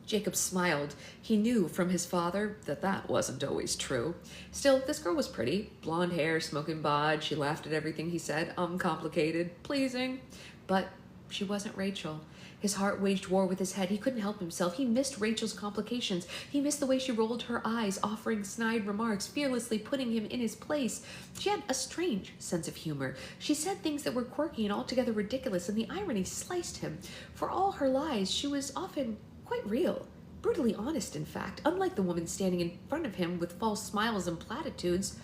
Jacob smiled. He knew from his father that that wasn't always true. Still, this girl was pretty. Blonde hair, smoking bod. She laughed at everything he said. Uncomplicated, pleasing. But she wasn't Rachel. His heart waged war with his head. He couldn't help himself. He missed Rachel's complications. He missed the way she rolled her eyes, offering snide remarks, fearlessly putting him in his place. She had a strange sense of humor. She said things that were quirky and altogether ridiculous, and the irony sliced him. For all her lies, she was often quite real. Brutally honest, in fact, unlike the woman standing in front of him with false smiles and platitudes.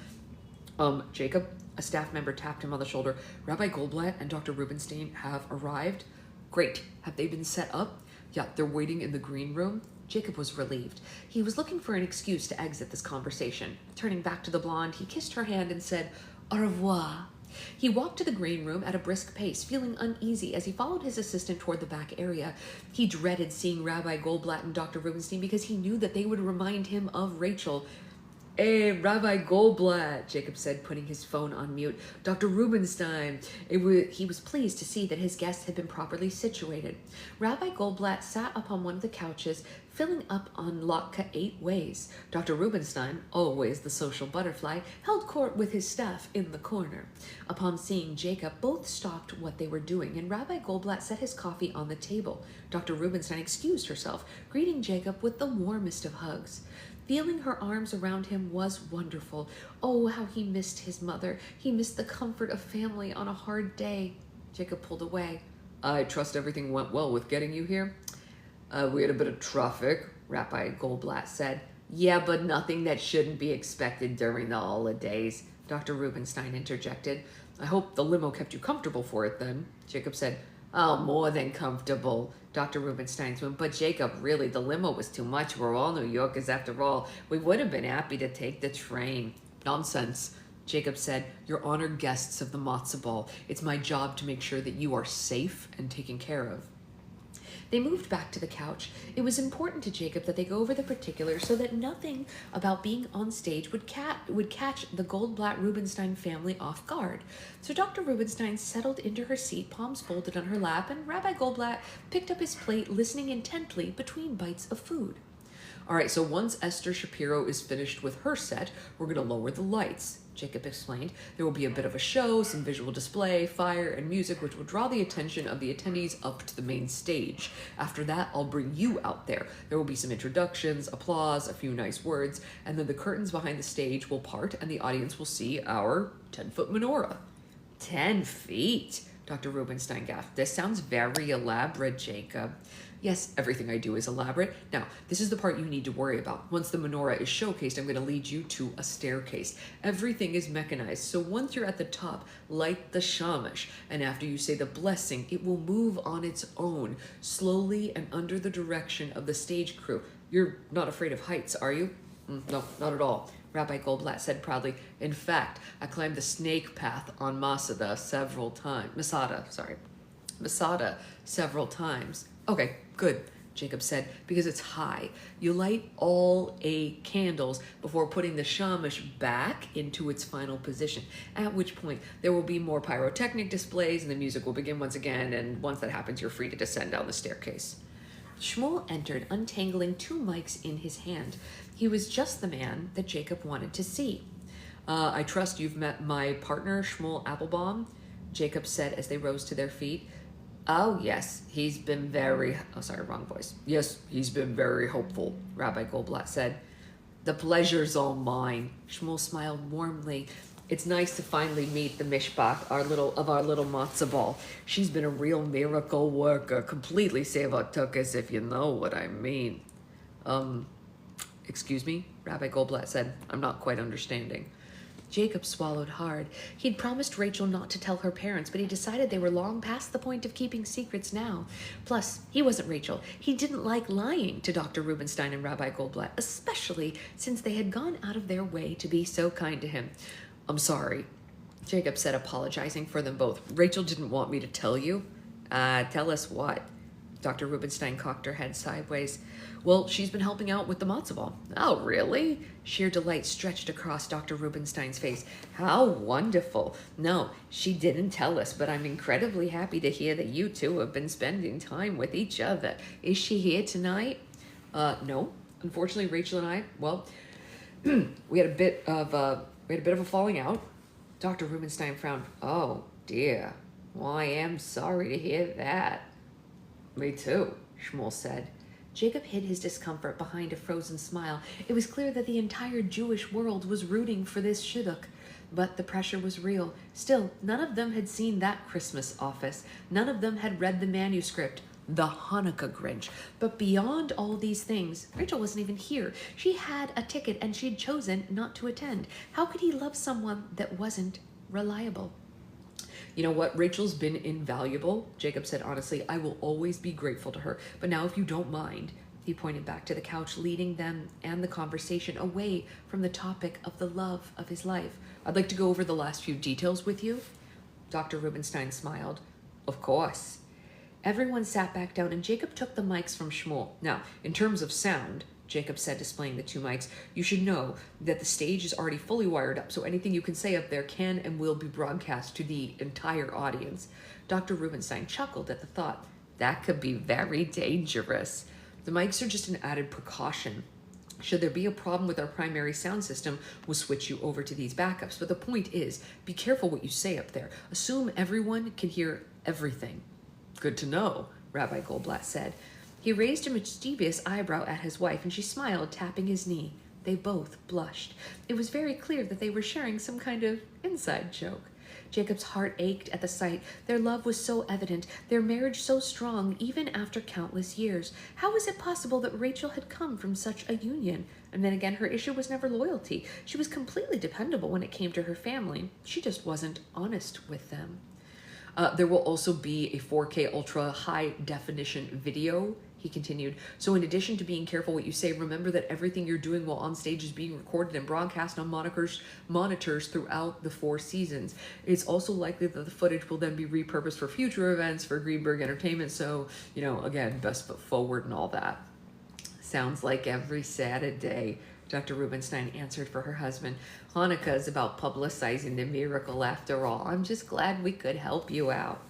Jacob, a staff member tapped him on the shoulder. Rabbi Goldblatt and Dr. Rubenstein have arrived. Great. Have they been set up? Yeah, they're waiting in the green room. Jacob was relieved. He was looking for an excuse to exit this conversation. Turning back to the blonde, he kissed her hand and said, au revoir. He walked to the green room at a brisk pace, feeling uneasy as he followed his assistant toward the back area. He dreaded seeing Rabbi Goldblatt and Dr. Rubenstein because he knew that they would remind him of Rachel. Hey, Rabbi Goldblatt, Jacob said, putting his phone on mute. Dr. Rubenstein. He was pleased to see that his guests had been properly situated. Rabbi Goldblatt sat upon one of the couches, filling up on latke 8 ways. Dr. Rubenstein, always the social butterfly, held court with his staff in the corner. Upon seeing Jacob, both stopped what they were doing, and Rabbi Goldblatt set his coffee on the table. Dr. Rubenstein excused herself, greeting Jacob with the warmest of hugs. Feeling her arms around him was wonderful. Oh, how he missed his mother. He missed the comfort of family on a hard day. Jacob pulled away. I trust everything went well with getting you here. We had a bit of traffic, Rabbi Goldblatt said. Yeah, but nothing that shouldn't be expected during the holidays, Dr. Rubenstein interjected. I hope the limo kept you comfortable for it then, Jacob said. Oh, more than comfortable, Dr. Rubenstein went. But Jacob, really, the limo was too much. We're all New Yorkers after all. We would have been happy to take the train. Nonsense, Jacob said. You're honored guests of the Matzah ball. It's my job to make sure that you are safe and taken care of. They moved back to the couch. It was important to Jacob that they go over the particulars so that nothing about being on stage would catch the Goldblatt-Rubenstein family off guard. So Dr. Rubenstein settled into her seat, palms folded on her lap, and Rabbi Goldblatt picked up his plate, listening intently between bites of food. All right, so once Esther Shapiro is finished with her set, we're going to lower the lights, Jacob explained. There will be a bit of a show, some visual display, fire, and music, which will draw the attention of the attendees up to the main stage. After that, I'll bring you out there. There will be some introductions, applause, a few nice words, and then the curtains behind the stage will part, and the audience will see our 10-foot menorah. 10 feet, Dr. Rubenstein gasped. This sounds very elaborate, Jacob. Yes, everything I do is elaborate. Now, this is the part you need to worry about. Once the menorah is showcased, I'm going to lead you to a staircase. Everything is mechanized, so once you're at the top, light the shamash, and after you say the blessing, it will move on its own, slowly and under the direction of the stage crew. You're not afraid of heights, are you? No, not at all, Rabbi Goldblatt said proudly. In fact, I climbed the snake path on Masada several times. Masada several times. Okay, good, Jacob said, because it's high. You light all 8 candles before putting the shamash back into its final position, at which point there will be more pyrotechnic displays and the music will begin once again, and once that happens, you're free to descend down the staircase. Shmuel entered, untangling 2 mics in his hand. He was just the man that Jacob wanted to see. I trust you've met my partner, Shmuel Applebaum, Jacob said as they rose to their feet. Oh, yes, he's been very... Oh, sorry, wrong voice. Yes, he's been very hopeful, Rabbi Goldblatt said. The pleasure's all mine. Shmuel smiled warmly. It's nice to finally meet the mishpach, our little matzah ball. She's been a real miracle worker, completely sevatukis, if you know what I mean. Excuse me? Rabbi Goldblatt said. I'm not quite understanding. Jacob swallowed hard. He'd promised Rachel not to tell her parents, but he decided they were long past the point of keeping secrets now. Plus, he wasn't Rachel. He didn't like lying to Dr. Rubenstein and Rabbi Goldblatt, especially since they had gone out of their way to be so kind to him. I'm sorry, Jacob said, apologizing for them both. Rachel didn't want me to tell you. Tell us what? Dr. Rubenstein cocked her head sideways. Well, she's been helping out with the matzo ball. Oh, really? Sheer delight stretched across Dr. Rubenstein's face. How wonderful. No, she didn't tell us, but I'm incredibly happy to hear that you two have been spending time with each other. Is she here tonight? No. Unfortunately, Rachel and I, well, we had a bit of a falling out. Dr. Rubenstein frowned. Oh, dear. Well, I am sorry to hear that. Me too, Shmuel said. Jacob hid his discomfort behind a frozen smile. It was clear that the entire Jewish world was rooting for this shidduch. But the pressure was real. Still, none of them had seen that Christmas office. None of them had read the manuscript, the Hanukkah Grinch. But beyond all these things, Rachel wasn't even here. She had a ticket and she'd chosen not to attend. How could he love someone that wasn't reliable? You know what? Rachel's been invaluable, Jacob said honestly. I will always be grateful to her. But now if you don't mind, he pointed back to the couch, leading them and the conversation away from the topic of the love of his life. I'd like to go over the last few details with you. Dr. Rubenstein smiled. Of course. Everyone sat back down and Jacob took the mics from Shmuel. Now, in terms of sound, Jacob said, displaying the two mics, you should know that the stage is already fully wired up, so anything you can say up there can and will be broadcast to the entire audience. Dr. Rubenstein chuckled at the thought. That could be very dangerous. The mics are just an added precaution. Should there be a problem with our primary sound system, we'll switch you over to these backups. But the point is, be careful what you say up there. Assume everyone can hear everything. Good to know, Rabbi Goldblatt said. He raised a mischievous eyebrow at his wife, and she smiled, tapping his knee. They both blushed. It was very clear that they were sharing some kind of inside joke. Jacob's heart ached at the sight. Their love was so evident, their marriage so strong, even after countless years. How was it possible that Rachel had come from such a union? And then again, her issue was never loyalty. She was completely dependable when it came to her family. She just wasn't honest with them. There will also be a 4K ultra high definition video, he continued. So in addition to being careful what you say, remember that everything you're doing while on stage is being recorded and broadcast on monitors throughout the 4 seasons. It's also likely that the footage will then be repurposed for future events for Greenberg Entertainment. So, you know, again, best foot forward and all that. Sounds like every Saturday, Dr. Rubenstein answered for her husband. Hanukkah is about publicizing the miracle after all. I'm just glad we could help you out.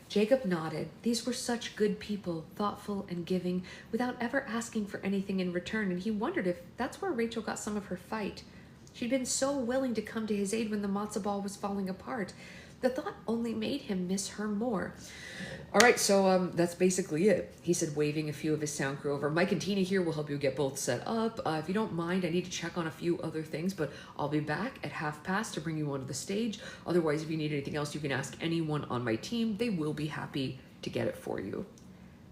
Jacob nodded. These were such good people, thoughtful and giving, without ever asking for anything in return, and he wondered if that's where Rachel got some of her fight. She'd been so willing to come to his aid when the matzo ball was falling apart. The thought only made him miss her more. All right, so that's basically it, he said, waving a few of his sound crew over. Mike and Tina here will help you get both set up. If you don't mind, I need to check on a few other things, but I'll be back at past to bring you onto the stage. Otherwise, if you need anything else, you can ask anyone on my team. They will be happy to get it for you.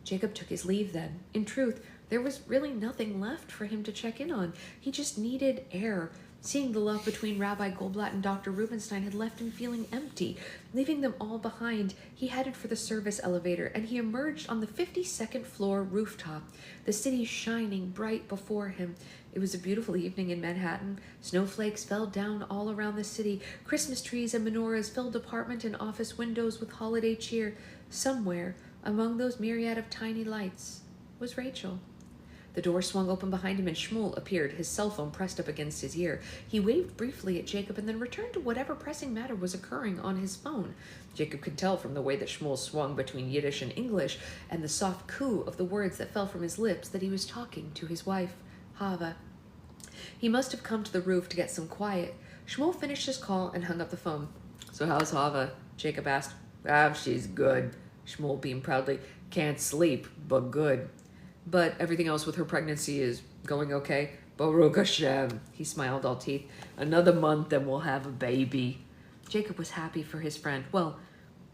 Jacob took his leave then. In truth, there was really nothing left for him to check in on. He just needed air. Seeing the love between Rabbi Goldblatt and Dr. Rubenstein had left him feeling empty. Leaving them all behind, he headed for the service elevator, and he emerged on the 52nd floor rooftop, the city shining bright before him. It was a beautiful evening in Manhattan. Snowflakes fell down all around the city. Christmas trees and menorahs filled apartment and office windows with holiday cheer. Somewhere, among those myriad of tiny lights, was Rachel. The door swung open behind him and Shmuel appeared, his cell phone pressed up against his ear. He waved briefly at Jacob and then returned to whatever pressing matter was occurring on his phone. Jacob could tell from the way that Shmuel swung between Yiddish and English and the soft coo of the words that fell from his lips that he was talking to his wife, Hava. He must have come to the roof to get some quiet. Shmuel finished his call and hung up the phone. So how's Hava? Jacob asked. She's good. Shmuel beamed proudly. Can't sleep, but good. But everything else with her pregnancy is going okay. Baruch Hashem, he smiled all teeth. Another month and we'll have a baby. Jacob was happy for his friend. Well,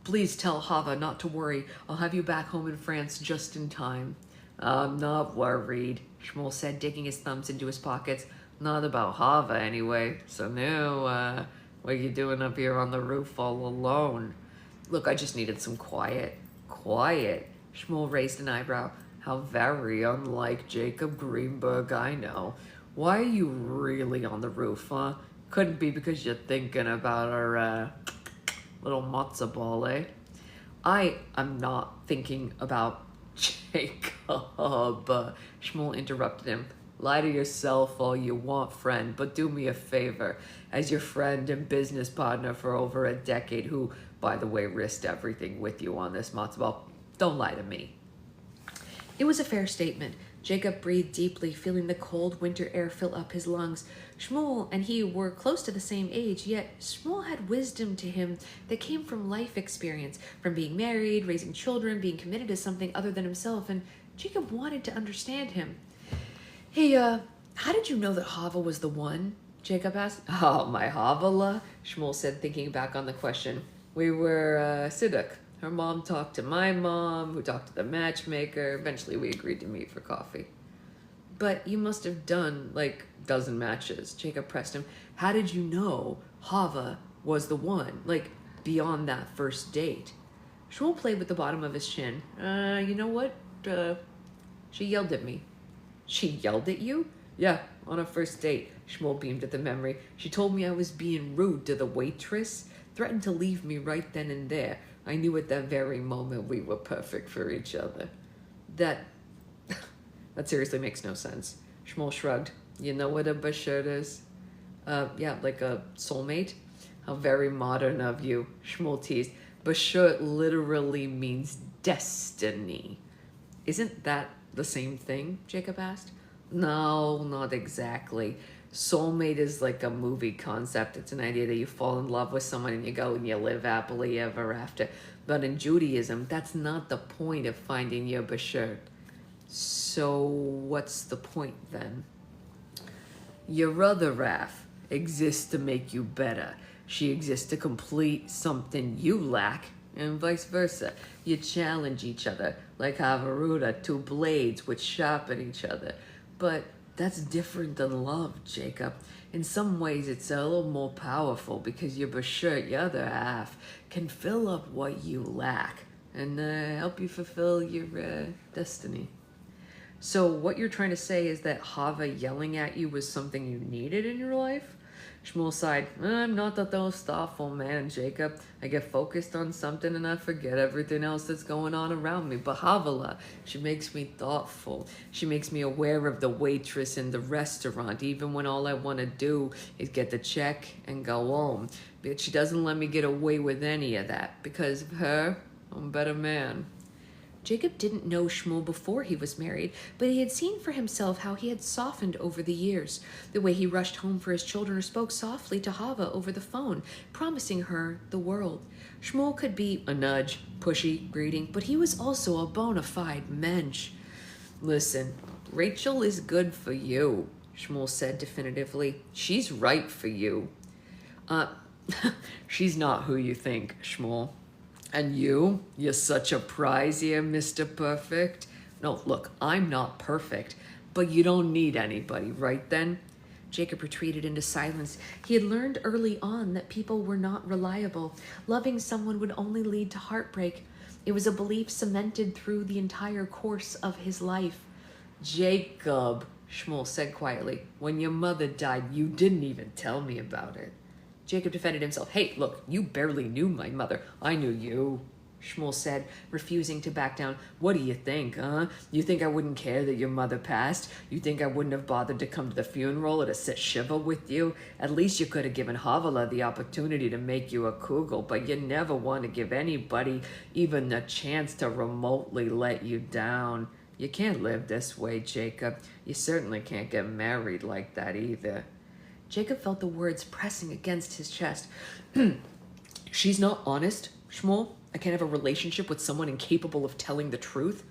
please tell Hava not to worry. I'll have you back home in France just in time. I'm not worried, Shmuel said, digging his thumbs into his pockets. Not about Hava, anyway. So now, what are you doing up here on the roof all alone? Look, I just needed some quiet. Quiet? Shmuel raised an eyebrow. How very unlike Jacob Greenberg I know. Why are you really on the roof, huh? Couldn't be because you're thinking about our, little matzo ball, eh? I am not thinking about Jacob. Shmuel interrupted him. Lie to yourself all you want, friend, but do me a favor. As your friend and business partner for over a decade, who, by the way, risked everything with you on this matzo ball, don't lie to me. It was a fair statement. Jacob breathed deeply, feeling the cold winter air fill up his lungs. Shmuel and he were close to the same age, yet Shmuel had wisdom to him that came from life experience, from being married, raising children, being committed to something other than himself, and Jacob wanted to understand him. Hey, how did you know that Hava was the one? Jacob asked. Oh, my Havala, Shmuel said, thinking back on the question. We were, Siddiq. Her mom talked to my mom, who talked to the matchmaker. Eventually, we agreed to meet for coffee. But you must have done, like, dozen matches. Jacob pressed him. How did you know Hava was the one? Like, beyond that first date? Shmuel played with the bottom of his chin. You know what? She yelled at me. She yelled at you? Yeah, on a first date. Shmuel beamed at the memory. She told me I was being rude to the waitress. Threatened to leave me right then and there. I knew at that very moment we were perfect for each other. That seriously makes no sense. Shmuel shrugged. You know what a bashert is? Yeah, like a soulmate? How very modern of you, Shmuel teased. Bashert literally means destiny. Isn't that the same thing? Jacob asked. No, not exactly. Soulmate is like a movie concept. It's an idea that you fall in love with someone and you go and you live happily ever after. But in Judaism, that's not the point of finding your bashert. So what's the point then? Your other half exists to make you better. She exists to complete something you lack, and vice versa. You challenge each other, like Havaruda, two blades which sharpen each other. But that's different than love, Jacob. In some ways, it's a little more powerful because your bashert, your other half, can fill up what you lack and help you fulfill your destiny. So what you're trying to say is that Hava yelling at you was something you needed in your life? Shmuel sighed. I'm not that thoughtful man, Jacob. I get focused on something and I forget everything else that's going on around me. But Havala, she makes me thoughtful. She makes me aware of the waitress in the restaurant, even when all I want to do is get the check and go home. But she doesn't let me get away with any of that. Because of her, I'm a better man. Jacob didn't know Shmuel before he was married, but he had seen for himself how he had softened over the years. The way he rushed home for his children or spoke softly to Hava over the phone, promising her the world. Shmuel could be a nudge, pushy, greeting, but he was also a bona fide mensch. Listen, Rachel is good for you, Shmuel said definitively. She's right for you. She's not who you think, Shmuel. And you're such a prize here, Mr. Perfect. No, look, I'm not perfect, but you don't need anybody, right then? Jacob retreated into silence. He had learned early on that people were not reliable. Loving someone would only lead to heartbreak. It was a belief cemented through the entire course of his life. Jacob, Shmuel said quietly, when your mother died, you didn't even tell me about it. Jacob defended himself. Hey, look, you barely knew my mother. I knew you, Shmuel said, refusing to back down. What do you think, huh? You think I wouldn't care that your mother passed? You think I wouldn't have bothered to come to the funeral or to sit shiva with you? At least you could have given Havala the opportunity to make you a kugel, but you never want to give anybody even a chance to remotely let you down. You can't live this way, Jacob. You certainly can't get married like that either. Jacob felt the words pressing against his chest. She's not honest, Shmuel. I can't have a relationship with someone incapable of telling the truth.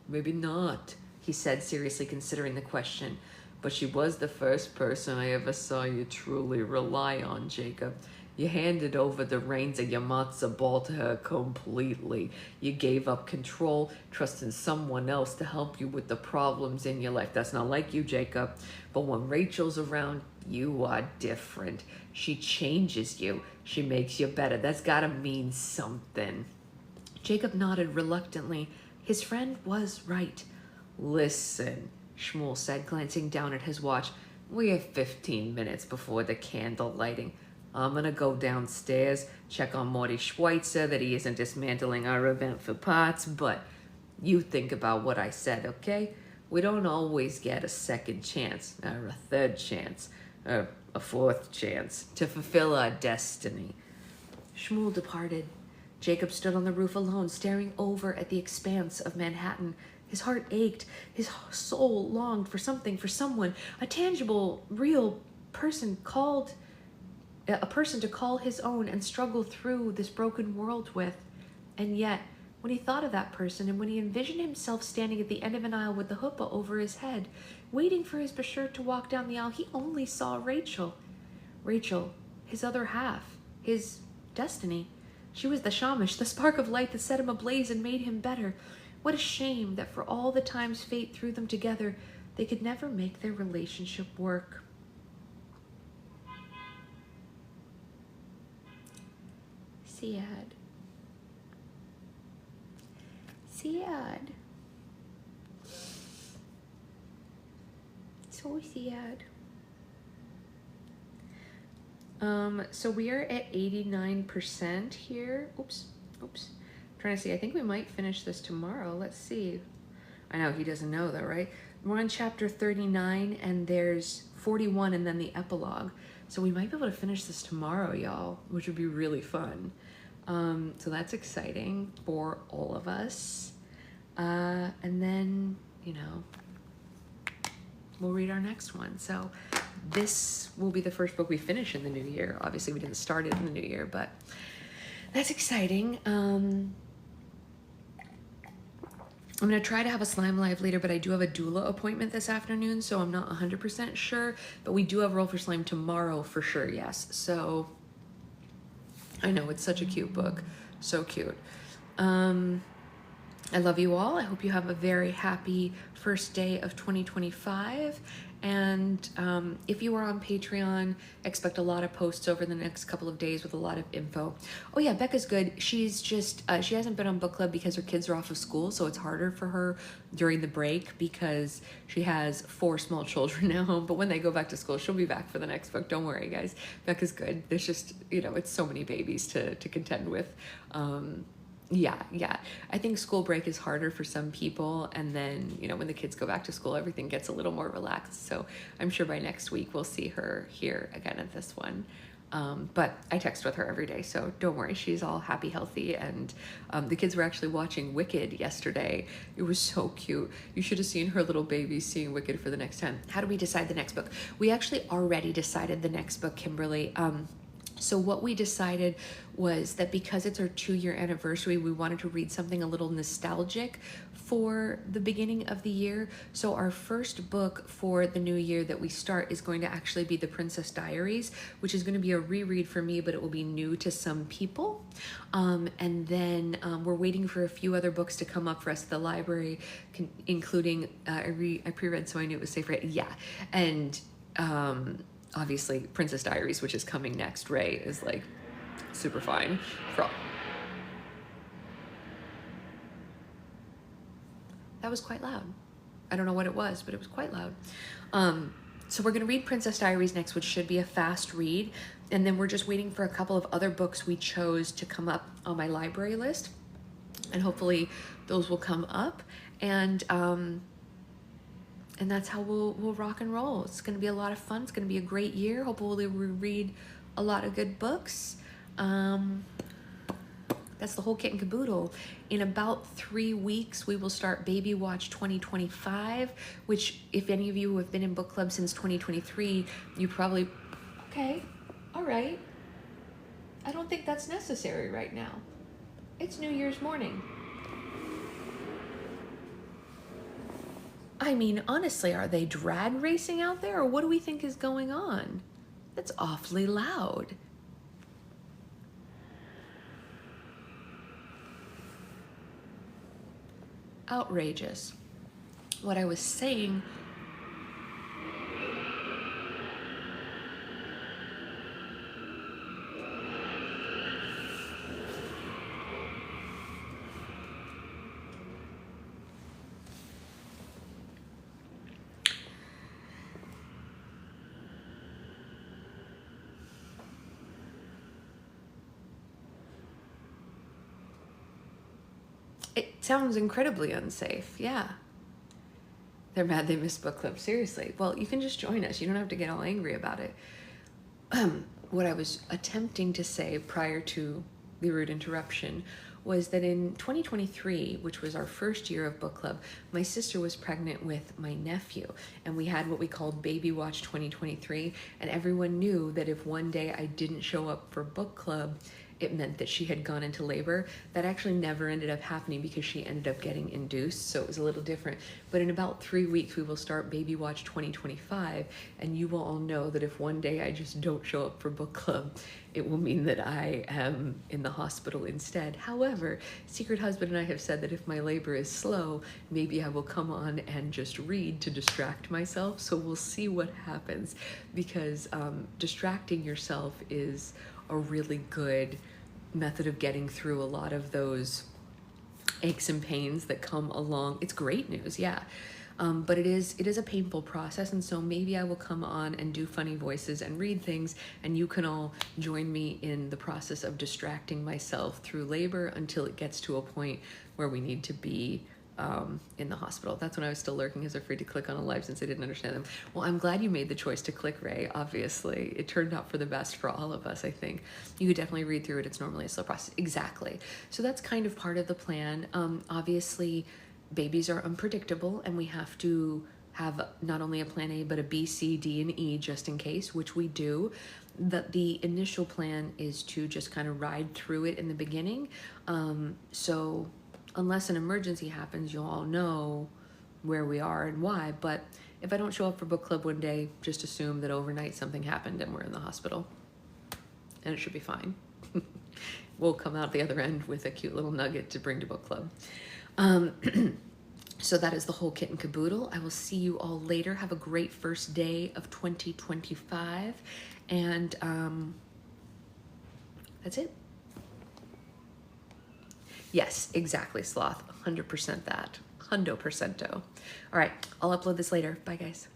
Maybe not, he said, seriously considering the question. but she was the first person I ever saw you truly rely on, Jacob. You handed over the reins of your matzo ball to her completely. You gave up control, trusting someone else to help you with the problems in your life. That's not like you, Jacob. But when Rachel's around, you are different. She changes you. She makes you better. That's gotta mean something. Jacob nodded reluctantly. His friend was right. Listen, Shmuel said, glancing down at his watch. We have 15 minutes before the candle lighting. I'm gonna go downstairs, check on Morty Schweitzer that he isn't dismantling our event for parts, but you think about what I said, okay? We don't always get a second chance, or a third chance, or a fourth chance to fulfill our destiny. Shmuel departed. Jacob stood on the roof alone, staring over at the expanse of Manhattan. His heart ached. His soul longed for something, for someone, a tangible, real person a person to call his own and struggle through this broken world with. And yet, when he thought of that person and when he envisioned himself standing at the end of an aisle with the huppah over his head, waiting for his bashert to walk down the aisle, he only saw Rachel. Rachel, his other half, his destiny. She was the shamash, the spark of light that set him ablaze and made him better. What a shame that for all the times fate threw them together, they could never make their relationship work. Sad. Sad. So sad. So we are at 89% here. Oops. Trying to see. I think we might finish this tomorrow. Let's see. I know he doesn't know though, right? We're on chapter 39 and there's 41 and then the epilogue. So we might be able to finish this tomorrow, y'all, which would be really fun. So that's exciting for all of us. And then, we'll read our next one. So this will be the first book we finish in the new year. Obviously, we didn't start it in the new year, but that's exciting. I'm going to try to have a slime live later, but I do have a doula appointment this afternoon, so I'm not 100% sure. But we do have Roll for Slime tomorrow for sure, yes. So I know, it's such a cute book. So cute. I love you all. I hope you have a very happy first day of 2025. And if you are on Patreon, expect a lot of posts over the next couple of days with a lot of info. Oh yeah, Becca's good. She's just, she hasn't been on book club because her kids are off of school, so it's harder for her during the break because she has 4 small children at home. But when they go back to school, she'll be back for the next book. Don't worry, guys. Becca's good. There's just, it's so many babies to contend with. Yeah. I think school break is harder for some people. And then, when the kids go back to school, everything gets a little more relaxed. So I'm sure by next week we'll see her here again at this one. But I text with her every day, so don't worry. She's all happy, healthy. And the kids were actually watching Wicked yesterday. It was so cute. You should have seen her little baby seeing Wicked for the next time. How do we decide the next book? We actually already decided the next book, Kimberly. So what we decided was that because it's our 2-year anniversary, we wanted to read something a little nostalgic for the beginning of the year. So our first book for the new year that we start is going to actually be The Princess Diaries, which is going to be a reread for me, but it will be new to some people. And then we're waiting for a few other books to come up for us at the library, including, I pre-read So I Knew It Was Safe, right? Yeah. And obviously Princess Diaries, which is coming next, Ray, is like super fine. That was quite loud. I don't know what it was, but it was quite loud. So we're gonna read Princess Diaries next, which should be a fast read. And then we're just waiting for a couple of other books we chose to come up on my library list. And hopefully those will come up. And that's how we'll rock and roll. It's going to be a lot of fun. It's going to be a great year. Hopefully we read a lot of good books. That's the whole kit and caboodle. In about 3 weeks, we will start Baby Watch 2025, which if any of you have been in book club since 2023, you probably, okay, all right. I don't think that's necessary right now. It's New Year's morning. I mean, honestly, are they drag racing out there, or what do we think is going on? That's awfully loud. Outrageous. What I was saying, it sounds incredibly unsafe. Yeah. They're mad they missed book club. Seriously. Well, you can just join us. You don't have to get all angry about it. What I was attempting to say prior to the rude interruption was that in 2023, which was our first year of book club, my sister was pregnant with my nephew, and we had what we called Baby Watch 2023, and everyone knew that if one day I didn't show up for book club, it meant that she had gone into labor. That actually never ended up happening because she ended up getting induced, so it was a little different. But in about 3 weeks, we will start Baby Watch 2025, and you will all know that if one day I just don't show up for book club, it will mean that I am in the hospital instead. However, Secret Husband and I have said that if my labor is slow, maybe I will come on and just read to distract myself, so we'll see what happens, because distracting yourself is a really good method of getting through a lot of those aches and pains that come along. It's great news, yeah. But it is a painful process, and so maybe I will come on and do funny voices and read things, and you can all join me in the process of distracting myself through labor until it gets to a point where we need to be in the hospital. That's when I was still lurking, as afraid to click on a live since I didn't understand them. Well, I'm glad you made the choice to click, Ray. Obviously, it turned out for the best for all of us, I think. You could definitely read through it. It's normally a slow process. Exactly. So that's kind of part of the plan. Obviously, babies are unpredictable, and we have to have not only a plan A, but a B, C, D, and E just in case, which we do. The initial plan is to just kind of ride through it in the beginning. So unless an emergency happens, you'll all know where we are and why. But if I don't show up for book club one day, just assume that overnight something happened and we're in the hospital. And it should be fine. We'll come out the other end with a cute little nugget to bring to book club. So that is the whole kit and caboodle. I will see you all later. Have a great first day of 2025. And that's it. Yes, exactly, Sloth. 100% that. 100%. All right, I'll upload this later. Bye, guys.